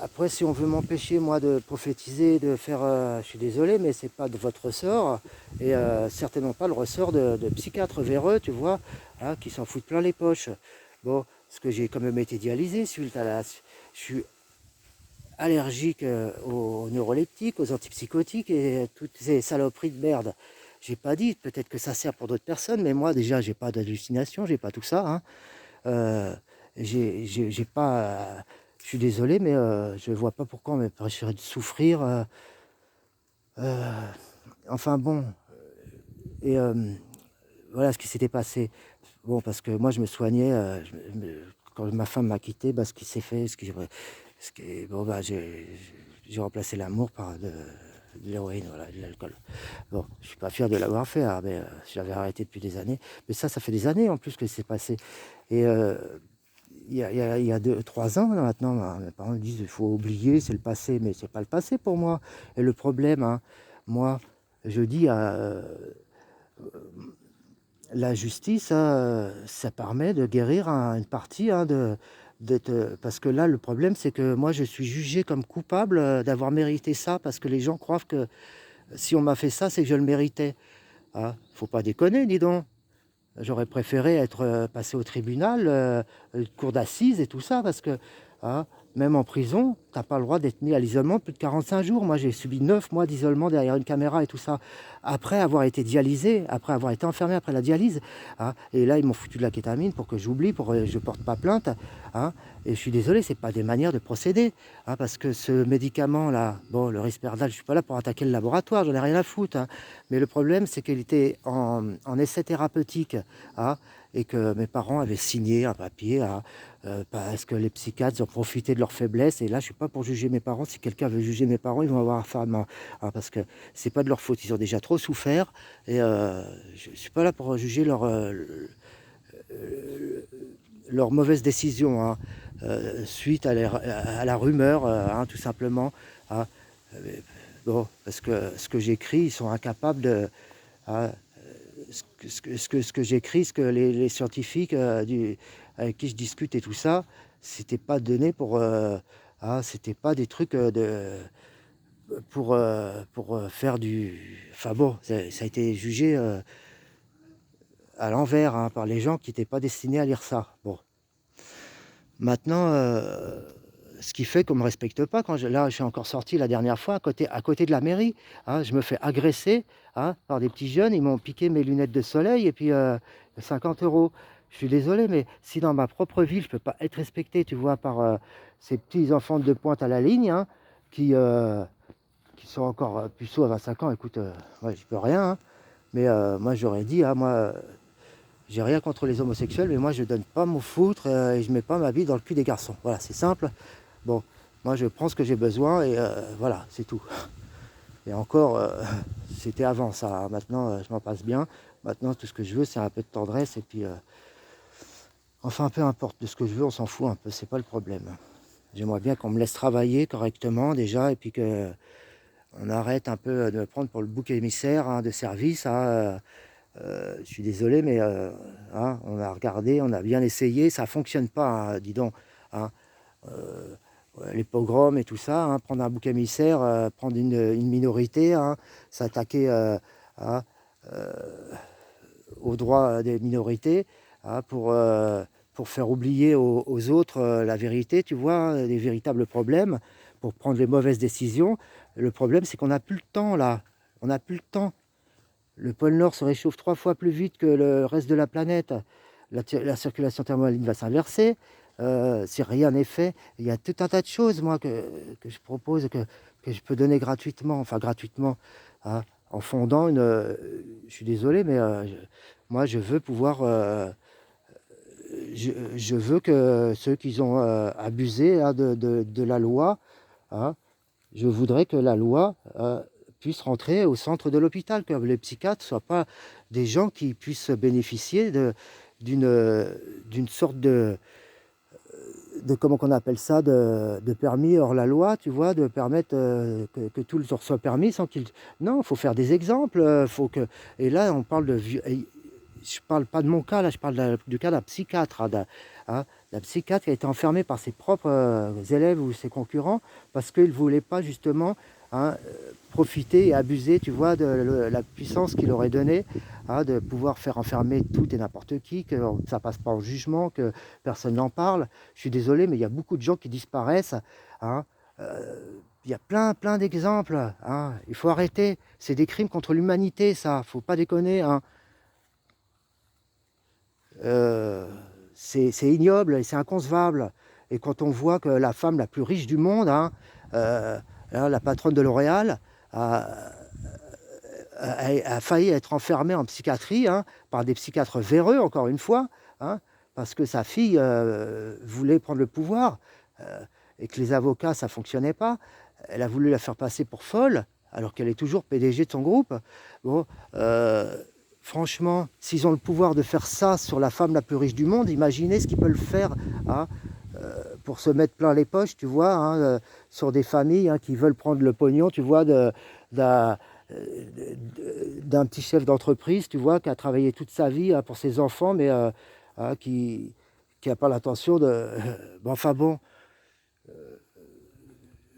après, si on veut m'empêcher, moi, de prophétiser, de faire, je suis désolé, mais c'est pas de votre ressort, et certainement pas le ressort de psychiatres véreux, tu vois, hein, qui s'en foutent plein les poches. Bon, parce que j'ai quand même été dialysé suite je suis allergique aux neuroleptiques, aux antipsychotiques et toutes ces saloperies de merde. J'ai pas dit, peut-être que ça sert pour d'autres personnes, mais moi déjà j'ai pas d'hallucination, j'ai pas tout ça, hein. Euh, j'ai pas. Je suis désolé, mais je vois pas pourquoi on m'empêcherait de souffrir. Euh, enfin bon, et voilà ce qui s'était passé. Bon, parce que moi je me soignais quand ma femme m'a quitté, bah, ce qui s'est fait, bon, bah, j'ai remplacé l'amour par de l'héroïne, voilà, de l'alcool. Bon, je suis pas fier de l'avoir fait, hein, mais j'avais arrêté depuis des années. Mais ça fait des années en plus que c'est passé. Et il y a 2, 3 ans là, maintenant, mes parents me disent il faut oublier, c'est le passé, mais c'est pas le passé pour moi. Et le problème, hein, moi, je dis la justice, hein, ça permet de guérir une partie, hein, parce que là, le problème, c'est que moi, je suis jugé comme coupable, d'avoir mérité ça, parce que les gens croient que si on m'a fait ça, c'est que je le méritais. Ah, faut pas déconner, dis donc. J'aurais préféré être, passé au tribunal, cour d'assises et tout ça, parce que, hein, même en prison, tu as pas le droit d'être mis à l'isolement plus de 45 jours. Moi, j'ai subi 9 mois d'isolement derrière une caméra et tout ça, après avoir été dialysé, après avoir été enfermé après la dialyse, hein. Et là, ils m'ont foutu de la kétamine pour que j'oublie, pour que je porte pas plainte, hein. Et je suis désolé, c'est pas des manières de procéder, hein, parce que ce médicament-là, bon, le Risperdal, je suis pas là pour attaquer le laboratoire, j'en ai rien à foutre, hein. Mais le problème, c'est qu'il était en essai thérapeutique, hein, et que mes parents avaient signé un papier, hein, parce que les psychiatres ont profité de leur faiblesse. Et là, je suis pas pour juger mes parents. Si quelqu'un veut juger mes parents, ils vont avoir affaire à moi, hein, parce que c'est pas de leur faute. Ils ont déjà trop souffert. Et je suis pas là pour juger leur mauvaise décision, hein, suite à la rumeur, hein, tout simplement, hein. Euh, Bon, parce que ce que j'écris, ils sont incapables de, hein, ce que j'écris, ce que les scientifiques, avec qui je discute et tout ça, c'était pas donné pour, c'était pas des trucs, pour faire du... Enfin bon, ça a été jugé, à l'envers, hein, par les gens qui n'étaient pas destinés à lire ça. Bon, maintenant, ce qui fait qu'on me respecte pas quand là, je suis encore sorti la dernière fois à côté de la mairie, hein, je me fais agresser, hein, par des petits jeunes. Ils m'ont piqué mes lunettes de soleil et puis, 50 €. Je suis désolé, mais si dans ma propre ville, je peux pas être respecté, tu vois, par, ces petits enfants de pointe à la ligne, hein, qui, heu, qui sont encore, puceaux à 25 ans, écoute, moi j'y peux rien, hein. Mais, moi j'aurais dit, ah moi, j'ai rien contre les homosexuels, mais moi je donne pas mon foutre, et je mets pas ma vie dans le cul des garçons. Voilà, c'est simple. Bon, moi je prends ce que j'ai besoin et, voilà, c'est tout. Et encore, c'était avant ça, hein. Maintenant, je m'en passe bien. Maintenant, tout ce que je veux, c'est un peu de tendresse et puis, enfin, peu importe de ce que je veux, on s'en fout un peu, c'est pas le problème. J'aimerais bien qu'on me laisse travailler correctement déjà et puis que on arrête un peu de me prendre pour le bouc émissaire, hein, de service, hein. Je suis désolé, mais, hein, on a regardé, on a bien essayé, ça fonctionne pas, hein, dis donc, hein. Ouais, les pogroms et tout ça, hein, prendre un bouc émissaire, prendre une minorité, hein, s'attaquer, hein, heu, aux droits des minorités, hein, pour faire oublier aux autres, la vérité, tu vois, hein, les véritables problèmes, pour prendre les mauvaises décisions. Le problème, c'est qu'on n'a plus le temps là, on n'a plus le temps. Le pôle Nord se réchauffe 3 fois plus vite que le reste de la planète. La circulation thermohaline va s'inverser, si rien n'est fait. Il y a tout un tas de choses, moi, que je propose, que je peux donner gratuitement, enfin gratuitement, hein, en fondant une, je suis désolé, mais, moi, je veux pouvoir, je veux que ceux qui ont, abusé, hein, de la loi, hein, je voudrais que la loi, puisse rentrer au centre de l'hôpital, que les psychiatres ne soient pas des gens qui puissent bénéficier d'une, d'une sorte de comment qu'on appelle ça? De permis hors la loi, tu vois? De permettre, que tout leur soit permis sans qu'ils... Non, il faut faire des exemples, faut que... Et là, on parle de je parle pas de mon cas, là, je parle du cas d'un psychiatre, hein, d'un psychiatre qui a été enfermé par ses propres, élèves ou ses concurrents parce qu'il ne voulait pas justement, hein, profiter et abuser, tu vois, de la puissance qu'il aurait donnée, hein, de pouvoir faire enfermer tout et n'importe qui, que ça passe pas en jugement, que personne n'en parle. Je suis désolé, mais il y a beaucoup de gens qui disparaissent, hein. Il y a plein d'exemples, hein. Il faut arrêter. C'est des crimes contre l'humanité, ça. Faut pas déconner, hein. Heu, c'est ignoble et c'est inconcevable. Et quand on voit que la femme la plus riche du monde, hein, hein, la patronne de L'Oréal, a a failli être enfermée en psychiatrie, hein, par des psychiatres véreux, encore une fois, hein, parce que sa fille, voulait prendre le pouvoir, heu et que les avocats, ça fonctionnait pas. Elle a voulu la faire passer pour folle, alors qu'elle est toujours PDG de son groupe. Bon, franchement, s'ils ont le pouvoir de faire ça sur la femme la plus riche du monde, imaginez ce qu'ils peuvent faire, hein, pour se mettre plein les poches, tu vois, hein, sur des familles, hein, qui veulent prendre le pognon, tu vois, d'un d'un petit chef d'entreprise, tu vois, qui a travaillé toute sa vie, hein, pour ses enfants, mais, hein, qui n'a pas l'intention de... Bon, enfin bon,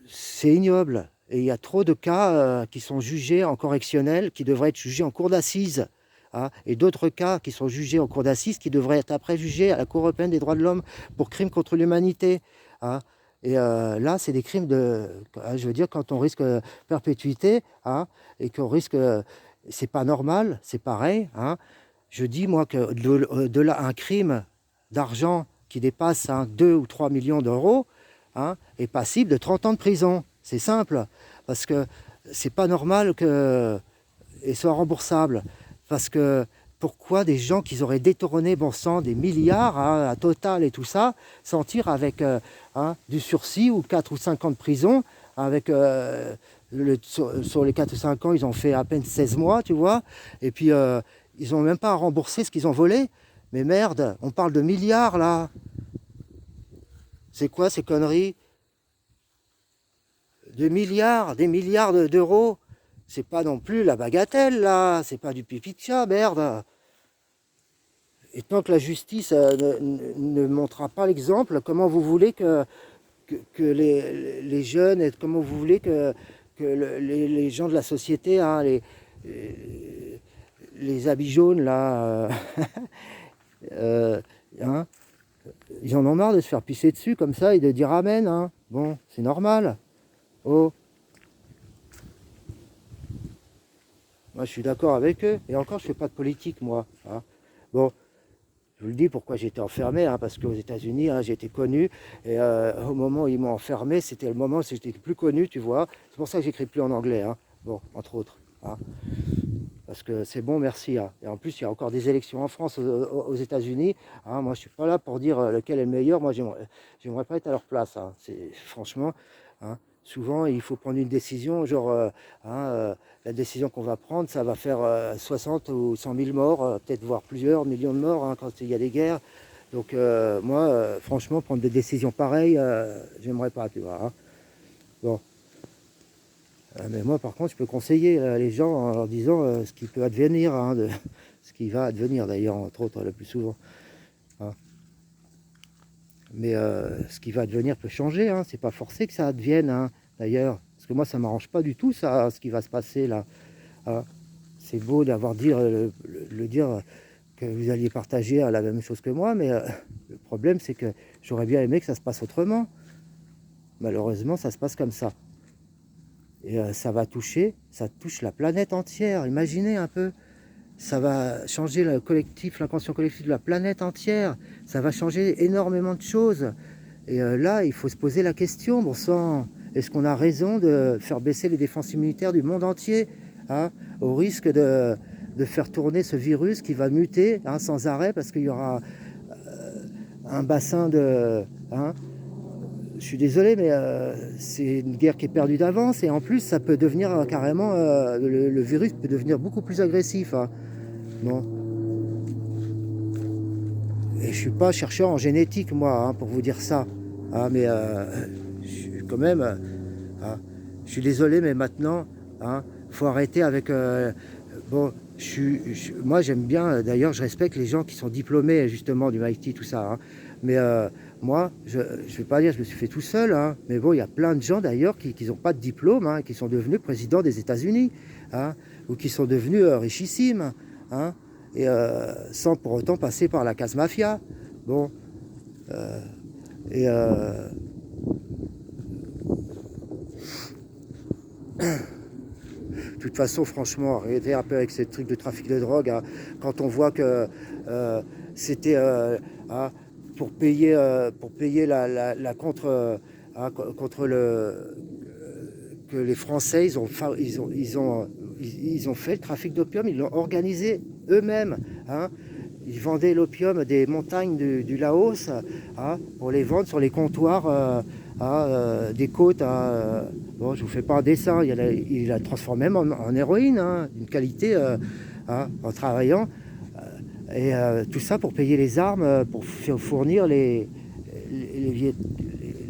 c'est ignoble. Et il y a trop de cas qui sont jugés en correctionnel, qui devraient être jugés en cour d'assises. Hein, et d'autres cas qui sont jugés en cour d'assises, qui devraient être après jugés à la Cour européenne des droits de l'homme pour crimes contre l'humanité. Hein. Et là, c'est des crimes de... Je veux dire, quand on risque perpétuité, hein, et qu'on risque... c'est pas normal, c'est pareil. Hein. Je dis, moi, que de là, un crime d'argent qui dépasse 2 ou 3 millions d'euros, hein, est passible de 30 ans de prison. C'est simple, parce que c'est pas normal que et soit remboursable. Parce que pourquoi des gens qui auraient détourné bon sang des milliards hein, à Total et tout ça, s'en tirent avec du sursis ou 4 ou 5 ans de prison, avec sur les 4 ou 5 ans, ils ont fait à peine 16 mois, tu vois, et puis ils n'ont même pas à rembourser ce qu'ils ont volé. Mais merde, on parle de milliards là. C'est quoi ces conneries? Des milliards d'euros. C'est pas non plus la bagatelle là, c'est pas du pipi de chat, merde. Et tant que la justice ne montrera pas l'exemple, comment vous voulez que les jeunes, comment vous voulez que les gens de la société, hein, les habits jaunes là, hein, ils en ont marre de se faire pisser dessus comme ça et de dire amen. Hein. Bon, c'est normal. Oh. Moi, je suis d'accord avec eux. Et encore, je ne fais pas de politique, moi. Hein. Bon, je vous le dis pourquoi j'étais enfermé, hein, parce qu'aux États-Unis, hein, j'ai été connu. Et au moment où ils m'ont enfermé, c'était le moment où j'étais le plus connu, tu vois. C'est pour ça que j'écris plus en anglais. Hein. Bon, entre autres. Hein. Parce que c'est bon, merci. Hein. Et en plus, il y a encore des élections en France, aux États-Unis. Hein. Moi, je ne suis pas là pour dire lequel est le meilleur. Moi, j'aimerais pas être à leur place. Hein. Franchement, hein, souvent, il faut prendre une décision. Genre, la décision qu'on va prendre, ça va faire 60 ou 100 000 morts, peut-être voire plusieurs millions de morts hein, quand il y a des guerres. Donc, moi, franchement, prendre des décisions pareilles, j'aimerais pas, tu vois. Hein. Bon. Mais moi, par contre, je peux conseiller les gens en leur disant ce qui peut advenir, hein, ce qui va advenir d'ailleurs, entre autres, le plus souvent. Hein. Mais ce qui va advenir peut changer, hein, c'est pas forcé que ça advienne, hein, d'ailleurs. Parce que moi, ça ne m'arrange pas du tout, ça, ce qui va se passer là. Hein. C'est beau d'avoir dire que vous alliez partager la même chose que moi, mais le problème, c'est que j'aurais bien aimé que ça se passe autrement. Malheureusement, ça se passe comme ça. Et ça touche la planète entière, imaginez un peu. Ça va changer l'inconscient collectif de la planète entière. Ça va changer énormément de choses. Et là, il faut se poser la question, bon sang, est-ce qu'on a raison de faire baisser les défenses immunitaires du monde entier hein, au risque de faire tourner ce virus qui va muter hein, sans arrêt parce qu'il y aura un bassin de... Hein, je suis désolé, mais c'est une guerre qui est perdue d'avance et en plus, ça peut devenir carrément, le virus peut devenir beaucoup plus agressif. Hein. Bon. Et je suis pas chercheur en génétique, moi, hein, pour vous dire ça. Hein, mais je suis quand même, hein, je suis désolé, mais maintenant, hein, faut arrêter avec. Bon, moi, j'aime bien. D'ailleurs, je respecte les gens qui sont diplômés justement du MIT, tout ça. Hein, mais moi, je ne vais pas dire que je me suis fait tout seul, hein, mais bon, il y a plein de gens d'ailleurs qui n'ont pas de diplôme, hein, qui sont devenus présidents des États-Unis, hein, ou qui sont devenus richissimes, hein, et sans pour autant passer par la case mafia. Bon, et de toute façon, franchement, arrêtez un peu avec ces trucs de trafic de drogue. Hein, quand on voit que c'était hein, pour payer la contre le que les Français ils ont fait le trafic d'opium, ils l'ont organisé eux-mêmes. Hein. Ils vendaient l'opium des montagnes du Laos hein, pour les vendre sur les comptoirs des côtes. Bon, je vous fais pas un dessin, il a transformé même en héroïne, hein, d'une qualité en travaillant. Et tout ça pour payer les armes, pour fournir les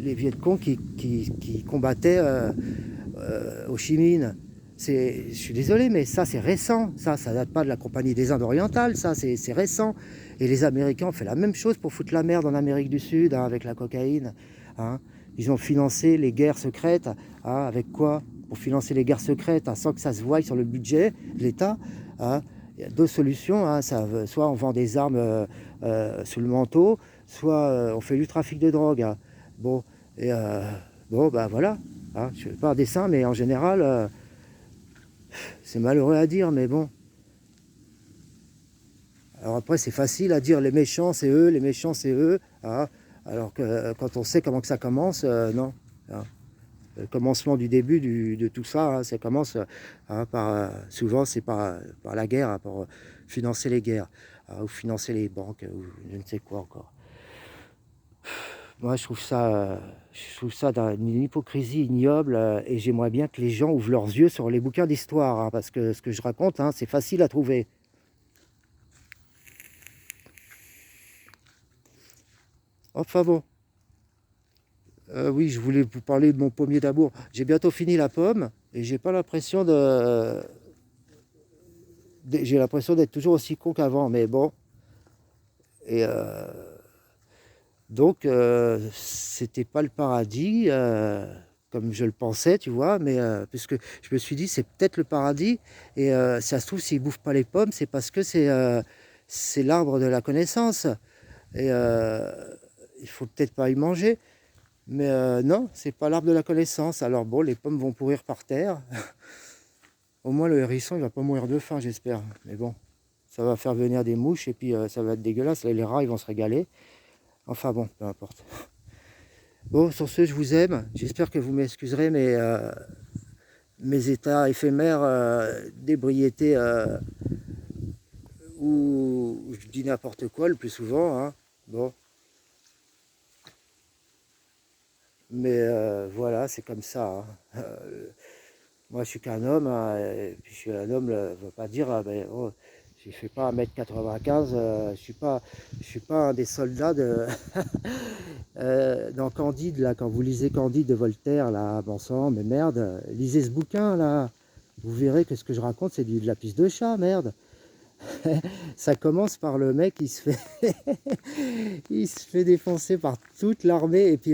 Vietcong qui combattaient Ho Chi Minh. je suis désolé, mais ça c'est récent, ça date pas de la Compagnie des Indes orientales, ça c'est récent. Et les Américains ont fait la même chose pour foutre la merde en Amérique du Sud, hein, avec la cocaïne. Hein. Ils ont financé les guerres secrètes, hein, avec quoi? Pour financer les guerres secrètes, hein, sans que ça se voie sur le budget de l'État. Hein. Il y a deux solutions, hein, soit on vend des armes sous le manteau, soit on fait du trafic de drogue. Hein. Bon, et bon, ben voilà. Hein, je ne fais pas un dessin, mais en général, c'est malheureux à dire, mais bon. Alors après, c'est facile à dire, les méchants, c'est eux, les méchants, c'est eux. Hein, alors que quand on sait comment que ça commence, non. Hein. Le commencement du début de tout ça, hein, ça commence hein, par, souvent c'est par la guerre, hein, pour financer les guerres, hein, ou financer les banques, ou je ne sais quoi encore. Moi, je trouve ça d'une hypocrisie ignoble, et j'aimerais bien que les gens ouvrent leurs yeux sur les bouquins d'histoire, hein, parce que ce que je raconte, hein, c'est facile à trouver. Enfin bon, oui, je voulais vous parler de mon pommier d'amour. J'ai bientôt fini la pomme, et j'ai pas l'impression j'ai l'impression d'être toujours aussi con qu'avant, mais bon. Et donc, c'était pas le paradis, comme je le pensais, tu vois, mais puisque je me suis dit, c'est peut-être le paradis, et ça se trouve, s'ils bouffent pas les pommes, c'est parce que c'est l'arbre de la connaissance, et il faut peut-être pas y manger, mais non, c'est pas l'arbre de la connaissance. Alors bon, les pommes vont pourrir par terre. Au moins, le hérisson, il va pas mourir de faim, j'espère, mais bon, ça va faire venir des mouches, et puis ça va être dégueulasse, les rats, ils vont se régaler. Enfin bon, peu importe. Bon, sur ce, je vous aime. J'espère que vous m'excuserez, mais mes états éphémères d'ébriété où je dis n'importe quoi le plus souvent. Hein. Bon, mais voilà, c'est comme ça. Hein. Moi, je suis qu'un homme, hein, et puis je suis un homme, ne veut pas dire, ah, ben, oh, je ne fais pas 1,95 m, je suis pas un des soldats de dans Candide, là, quand vous lisez Candide de Voltaire, là, bon sang, mais merde, lisez ce bouquin, là, vous verrez que ce que je raconte, c'est de la pisse de chat, merde. Ça commence par le mec, il se fait défoncer par toute l'armée, et puis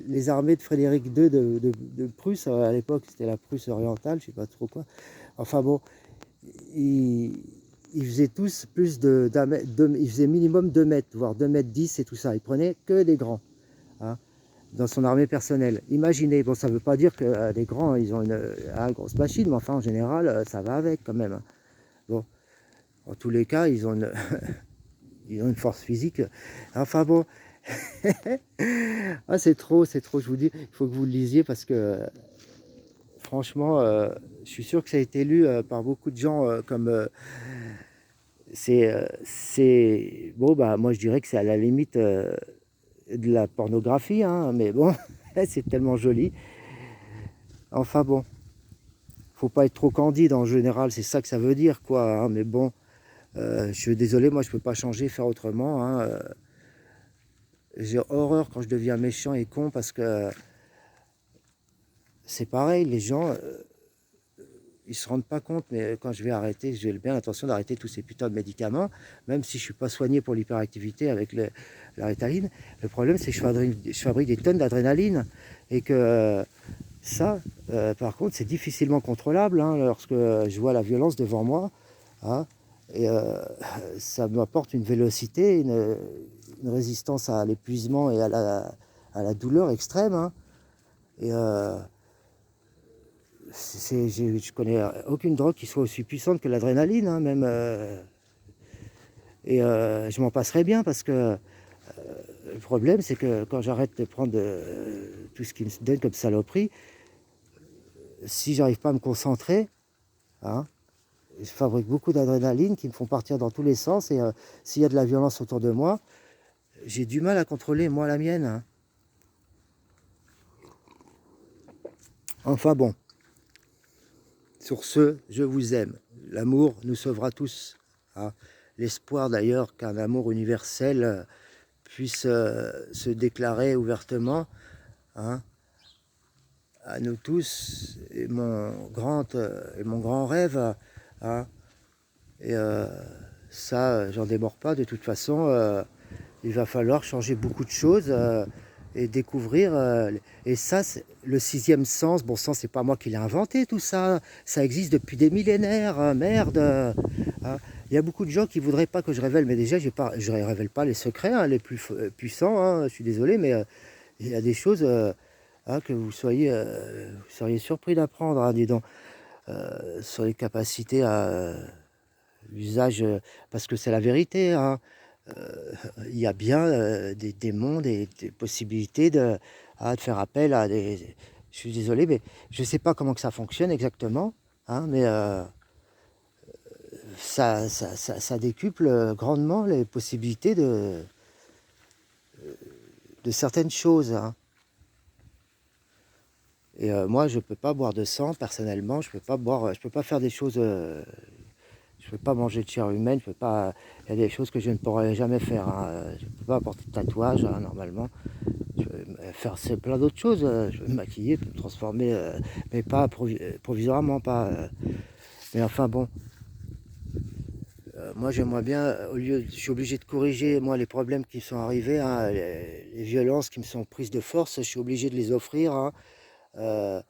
les armées de Frédéric II de Prusse, à l'époque c'était la Prusse orientale, je sais pas trop quoi. Enfin bon, ils, ils faisaient tous plus ils faisaient minimum 2 mètres, voire 2,10 m et tout ça. Ils prenaient que des grands, hein, dans son armée personnelle. Imaginez, bon ça veut pas dire que les grands, ils ont une grosse machine, mais enfin en général, ça va avec quand même. Hein. Bon. En tous les cas, ils ont une, ils ont une force physique. Enfin bon, ah, c'est trop, je vous dis, il faut que vous le lisiez parce que franchement, je suis sûr que ça a été lu par beaucoup de gens comme bon, bah moi je dirais que c'est à la limite de la pornographie, hein, mais bon, c'est tellement joli. Enfin bon, faut pas être trop candide en général, c'est ça que ça veut dire, quoi, hein, mais bon. Je suis désolé, moi je peux pas changer, faire autrement. Hein. J'ai horreur quand je deviens méchant et con parce que c'est pareil, les gens, ils se rendent pas compte, mais quand je vais arrêter, j'ai bien l'intention d'arrêter tous ces putains de médicaments, même si je suis pas soigné pour l'hyperactivité avec la Ritaline. Le problème, c'est que je fabrique des tonnes d'adrénaline et que ça, par contre, c'est difficilement contrôlable hein, lorsque je vois la violence devant moi. Hein. Et ça m'apporte une vélocité, une résistance à l'épuisement et à la douleur extrême. Hein. Et je connais aucune drogue qui soit aussi puissante que l'adrénaline, hein, même. Et je m'en passerai bien parce que le problème, c'est que quand j'arrête de prendre tout ce qui me donne comme saloperie, si j'arrive pas à me concentrer, hein, je fabrique beaucoup d'adrénaline qui me font partir dans tous les sens. Et s'il y a de la violence autour de moi, j'ai du mal à contrôler, moi, la mienne. Hein. Enfin bon, sur ce, je vous aime. L'amour nous sauvera tous. Hein. L'espoir d'ailleurs qu'un amour universel puisse se déclarer ouvertement. Hein. à nous tous, et mon grand rêve, hein. Et ça, j'en démords pas de toute façon. Il va falloir changer beaucoup de choses et découvrir. Et ça, le sixième sens. Bon sang, c'est pas moi qui l'ai inventé tout ça. Ça existe depuis des millénaires. Merde. Hein. Il y a beaucoup de gens qui voudraient pas que je révèle, mais déjà, je révèle pas les secrets les plus puissants. Hein. Je suis désolé, mais il y a des choses que vous seriez surpris d'apprendre, hein, dis donc, sur les capacités à l'usage, parce que c'est la vérité, hein. Il y a bien des mondes et des possibilités de faire appel à des... Je suis désolé, mais je ne sais pas comment que ça fonctionne exactement, hein, mais ça décuple grandement les possibilités de certaines choses, hein. Et moi, je ne peux pas boire de sang, personnellement, je peux pas faire des choses... je peux pas manger de chair humaine, je peux pas. Il y a des choses que je ne pourrais jamais faire, hein. Je peux pas porter de tatouage, hein, normalement. Je peux faire plein d'autres choses. Je peux me maquiller, me transformer, mais pas provisoirement, pas. Mais enfin bon, moi j'aimerais bien, au lieu, je suis obligé de corriger moi les problèmes qui sont arrivés, hein, les violences qui me sont prises de force, je suis obligé de les offrir, hein, euh,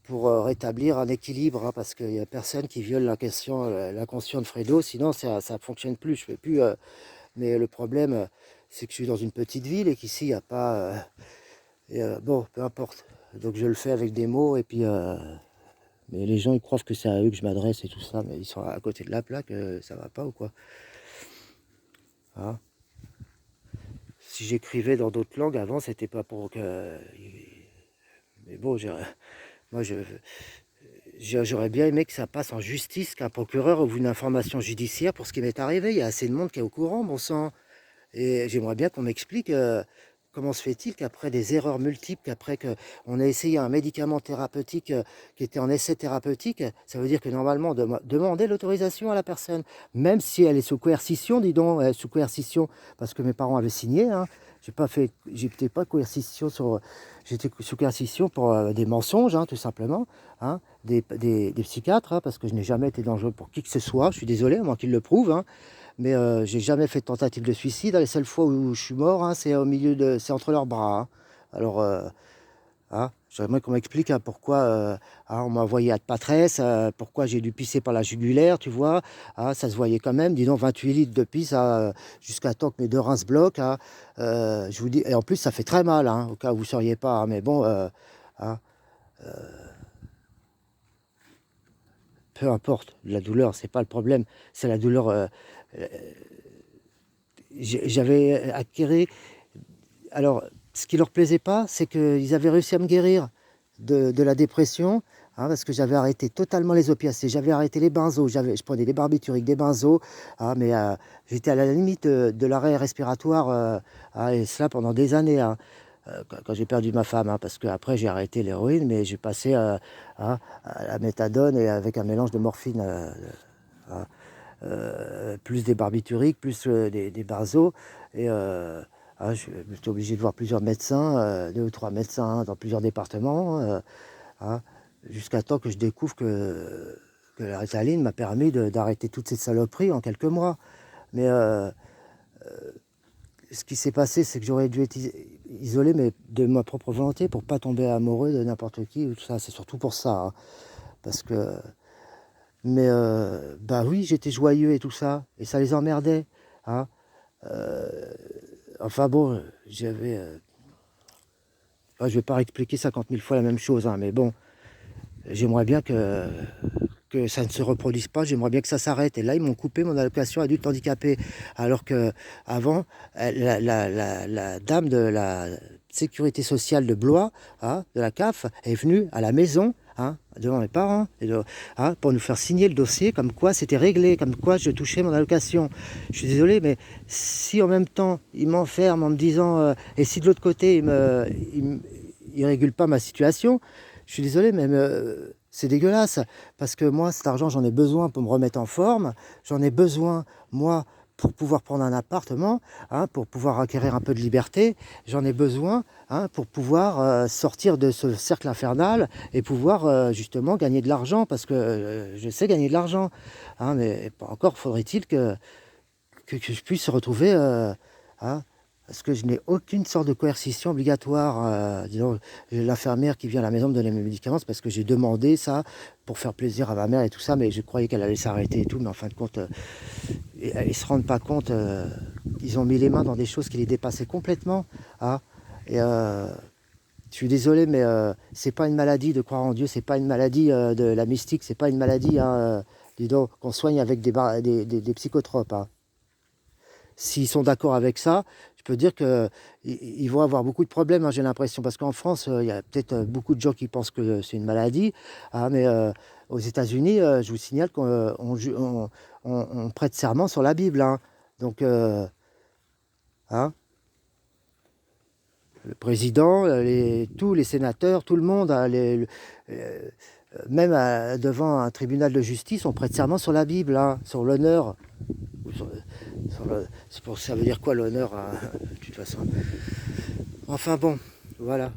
pour rétablir un équilibre, hein, parce qu'il n'y a personne qui viole l'inconscient de Fredo, sinon ça ne fonctionne plus, je ne fais plus. Mais le problème, c'est que je suis dans une petite ville et qu'ici, il n'y a pas... bon, peu importe. Donc je le fais avec des mots, et puis... mais les gens, ils croient que c'est à eux que je m'adresse et tout ça, mais ils sont à côté de la plaque, ça va pas ou quoi, hein. Si j'écrivais dans d'autres langues avant, c'était pas pour que... Mais bon, moi, j'aurais bien aimé que ça passe en justice, qu'un procureur ouvre une information judiciaire pour ce qui m'est arrivé. Il y a assez de monde qui est au courant, bon sang. Et j'aimerais bien qu'on m'explique comment se fait-il qu'après des erreurs multiples, qu'après qu'on a essayé un médicament thérapeutique qui était en essai thérapeutique, ça veut dire que normalement on doit demander l'autorisation à la personne, même si elle est sous coercition, dis donc, sous coercition, parce que mes parents avaient signé, hein. J'étais pas coercition j'étais sous coercition pour des mensonges, hein, tout simplement, hein, des psychiatres, hein, parce que je n'ai jamais été dangereux pour qui que ce soit. Je suis désolé, à moins qu'ils le prouvent, hein. Mais j'ai jamais fait de tentative de suicide. Les seules fois où je suis mort, hein, c'est entre leurs bras, hein. Alors, hein, j'aimerais qu'on m'explique, hein, pourquoi on m'a envoyé à de Patresse, pourquoi j'ai dû pisser par la jugulaire, tu vois. Hein, ça se voyait quand même, dis donc 28 litres de pisse, jusqu'à temps que mes deux reins se bloquent, hein. Je vous dis, et en plus ça fait très mal, hein, au cas où vous ne sauriez pas, hein, mais bon, hein, peu importe, la douleur, c'est pas le problème, c'est la douleur. Euh, J'avais acquéré. Alors, ce qui leur plaisait pas, c'est qu'ils avaient réussi à me guérir de la dépression, hein, parce que j'avais arrêté totalement les opiacés, j'avais arrêté les benzos, je prenais des barbituriques, des benzos, hein, mais j'étais à la limite de l'arrêt respiratoire, et cela pendant des années, hein, quand j'ai perdu ma femme, hein, parce qu'après j'ai arrêté l'héroïne, mais j'ai passé à la méthadone et avec un mélange de morphine. Hein. Plus des barbituriques, plus des benzos. Et j'étais obligé de voir plusieurs médecins, 2 ou 3 médecins, hein, dans plusieurs départements, hein, jusqu'à temps que je découvre que la Ritaline m'a permis d'arrêter toutes ces saloperies en quelques mois. Mais ce qui s'est passé, c'est que j'aurais dû être isolé, mais de ma propre volonté, pour pas tomber amoureux de n'importe qui. Tout ça, c'est surtout pour ça, hein, parce que... Mais bah oui, j'étais joyeux et tout ça, et ça les emmerdait, hein. Enfin bon, je vais pas expliquer 50 000 fois la même chose, hein, mais bon, j'aimerais bien que ça ne se reproduise pas, j'aimerais bien que ça s'arrête. Et là, ils m'ont coupé mon allocation adulte handicapé, alors que avant, la dame de la sécurité sociale de Blois, hein, de la CAF, est venue à la maison, hein, devant mes parents, hein, pour nous faire signer le dossier, comme quoi c'était réglé, comme quoi je touchais mon allocation. Je suis désolé, mais si en même temps, ils m'enferment en me disant, et si de l'autre côté, ils régulent pas ma situation, je suis désolé, mais c'est dégueulasse, parce que moi, cet argent, j'en ai besoin pour me remettre en forme, j'en ai besoin, moi, pour pouvoir prendre un appartement, hein, pour pouvoir acquérir un peu de liberté, j'en ai besoin, hein, pour pouvoir sortir de ce cercle infernal et pouvoir justement gagner de l'argent, parce que je sais gagner de l'argent, hein, mais encore faudrait-il que je puisse retrouver, hein, parce que je n'ai aucune sorte de coercition obligatoire. Disons, j'ai l'infirmière qui vient à la maison me donner mes médicaments, c'est parce que j'ai demandé ça pour faire plaisir à ma mère et tout ça, mais je croyais qu'elle allait s'arrêter et tout, mais en fin de compte, ils se rendent pas compte, ils ont mis les mains dans des choses qui les dépassaient complètement. Hein, et je suis désolé, mais c'est pas une maladie de croire en Dieu, c'est pas une maladie de la mystique, c'est pas une maladie, hein, dis donc, qu'on soigne avec des psychotropes. Hein. S'ils sont d'accord avec ça, je peux dire qu'ils vont avoir beaucoup de problèmes, hein, j'ai l'impression. Parce qu'en France, il y a peut-être beaucoup de gens qui pensent que c'est une maladie. Hein, mais aux États-Unis, je vous signale qu'on prête serment sur la Bible. Hein. Donc, hein, le président, tous les sénateurs, tout le monde, hein, même devant un tribunal de justice, on prête serment sur la Bible, hein, sur l'honneur. Ça veut dire quoi l'honneur, de toute façon. Enfin bon, voilà.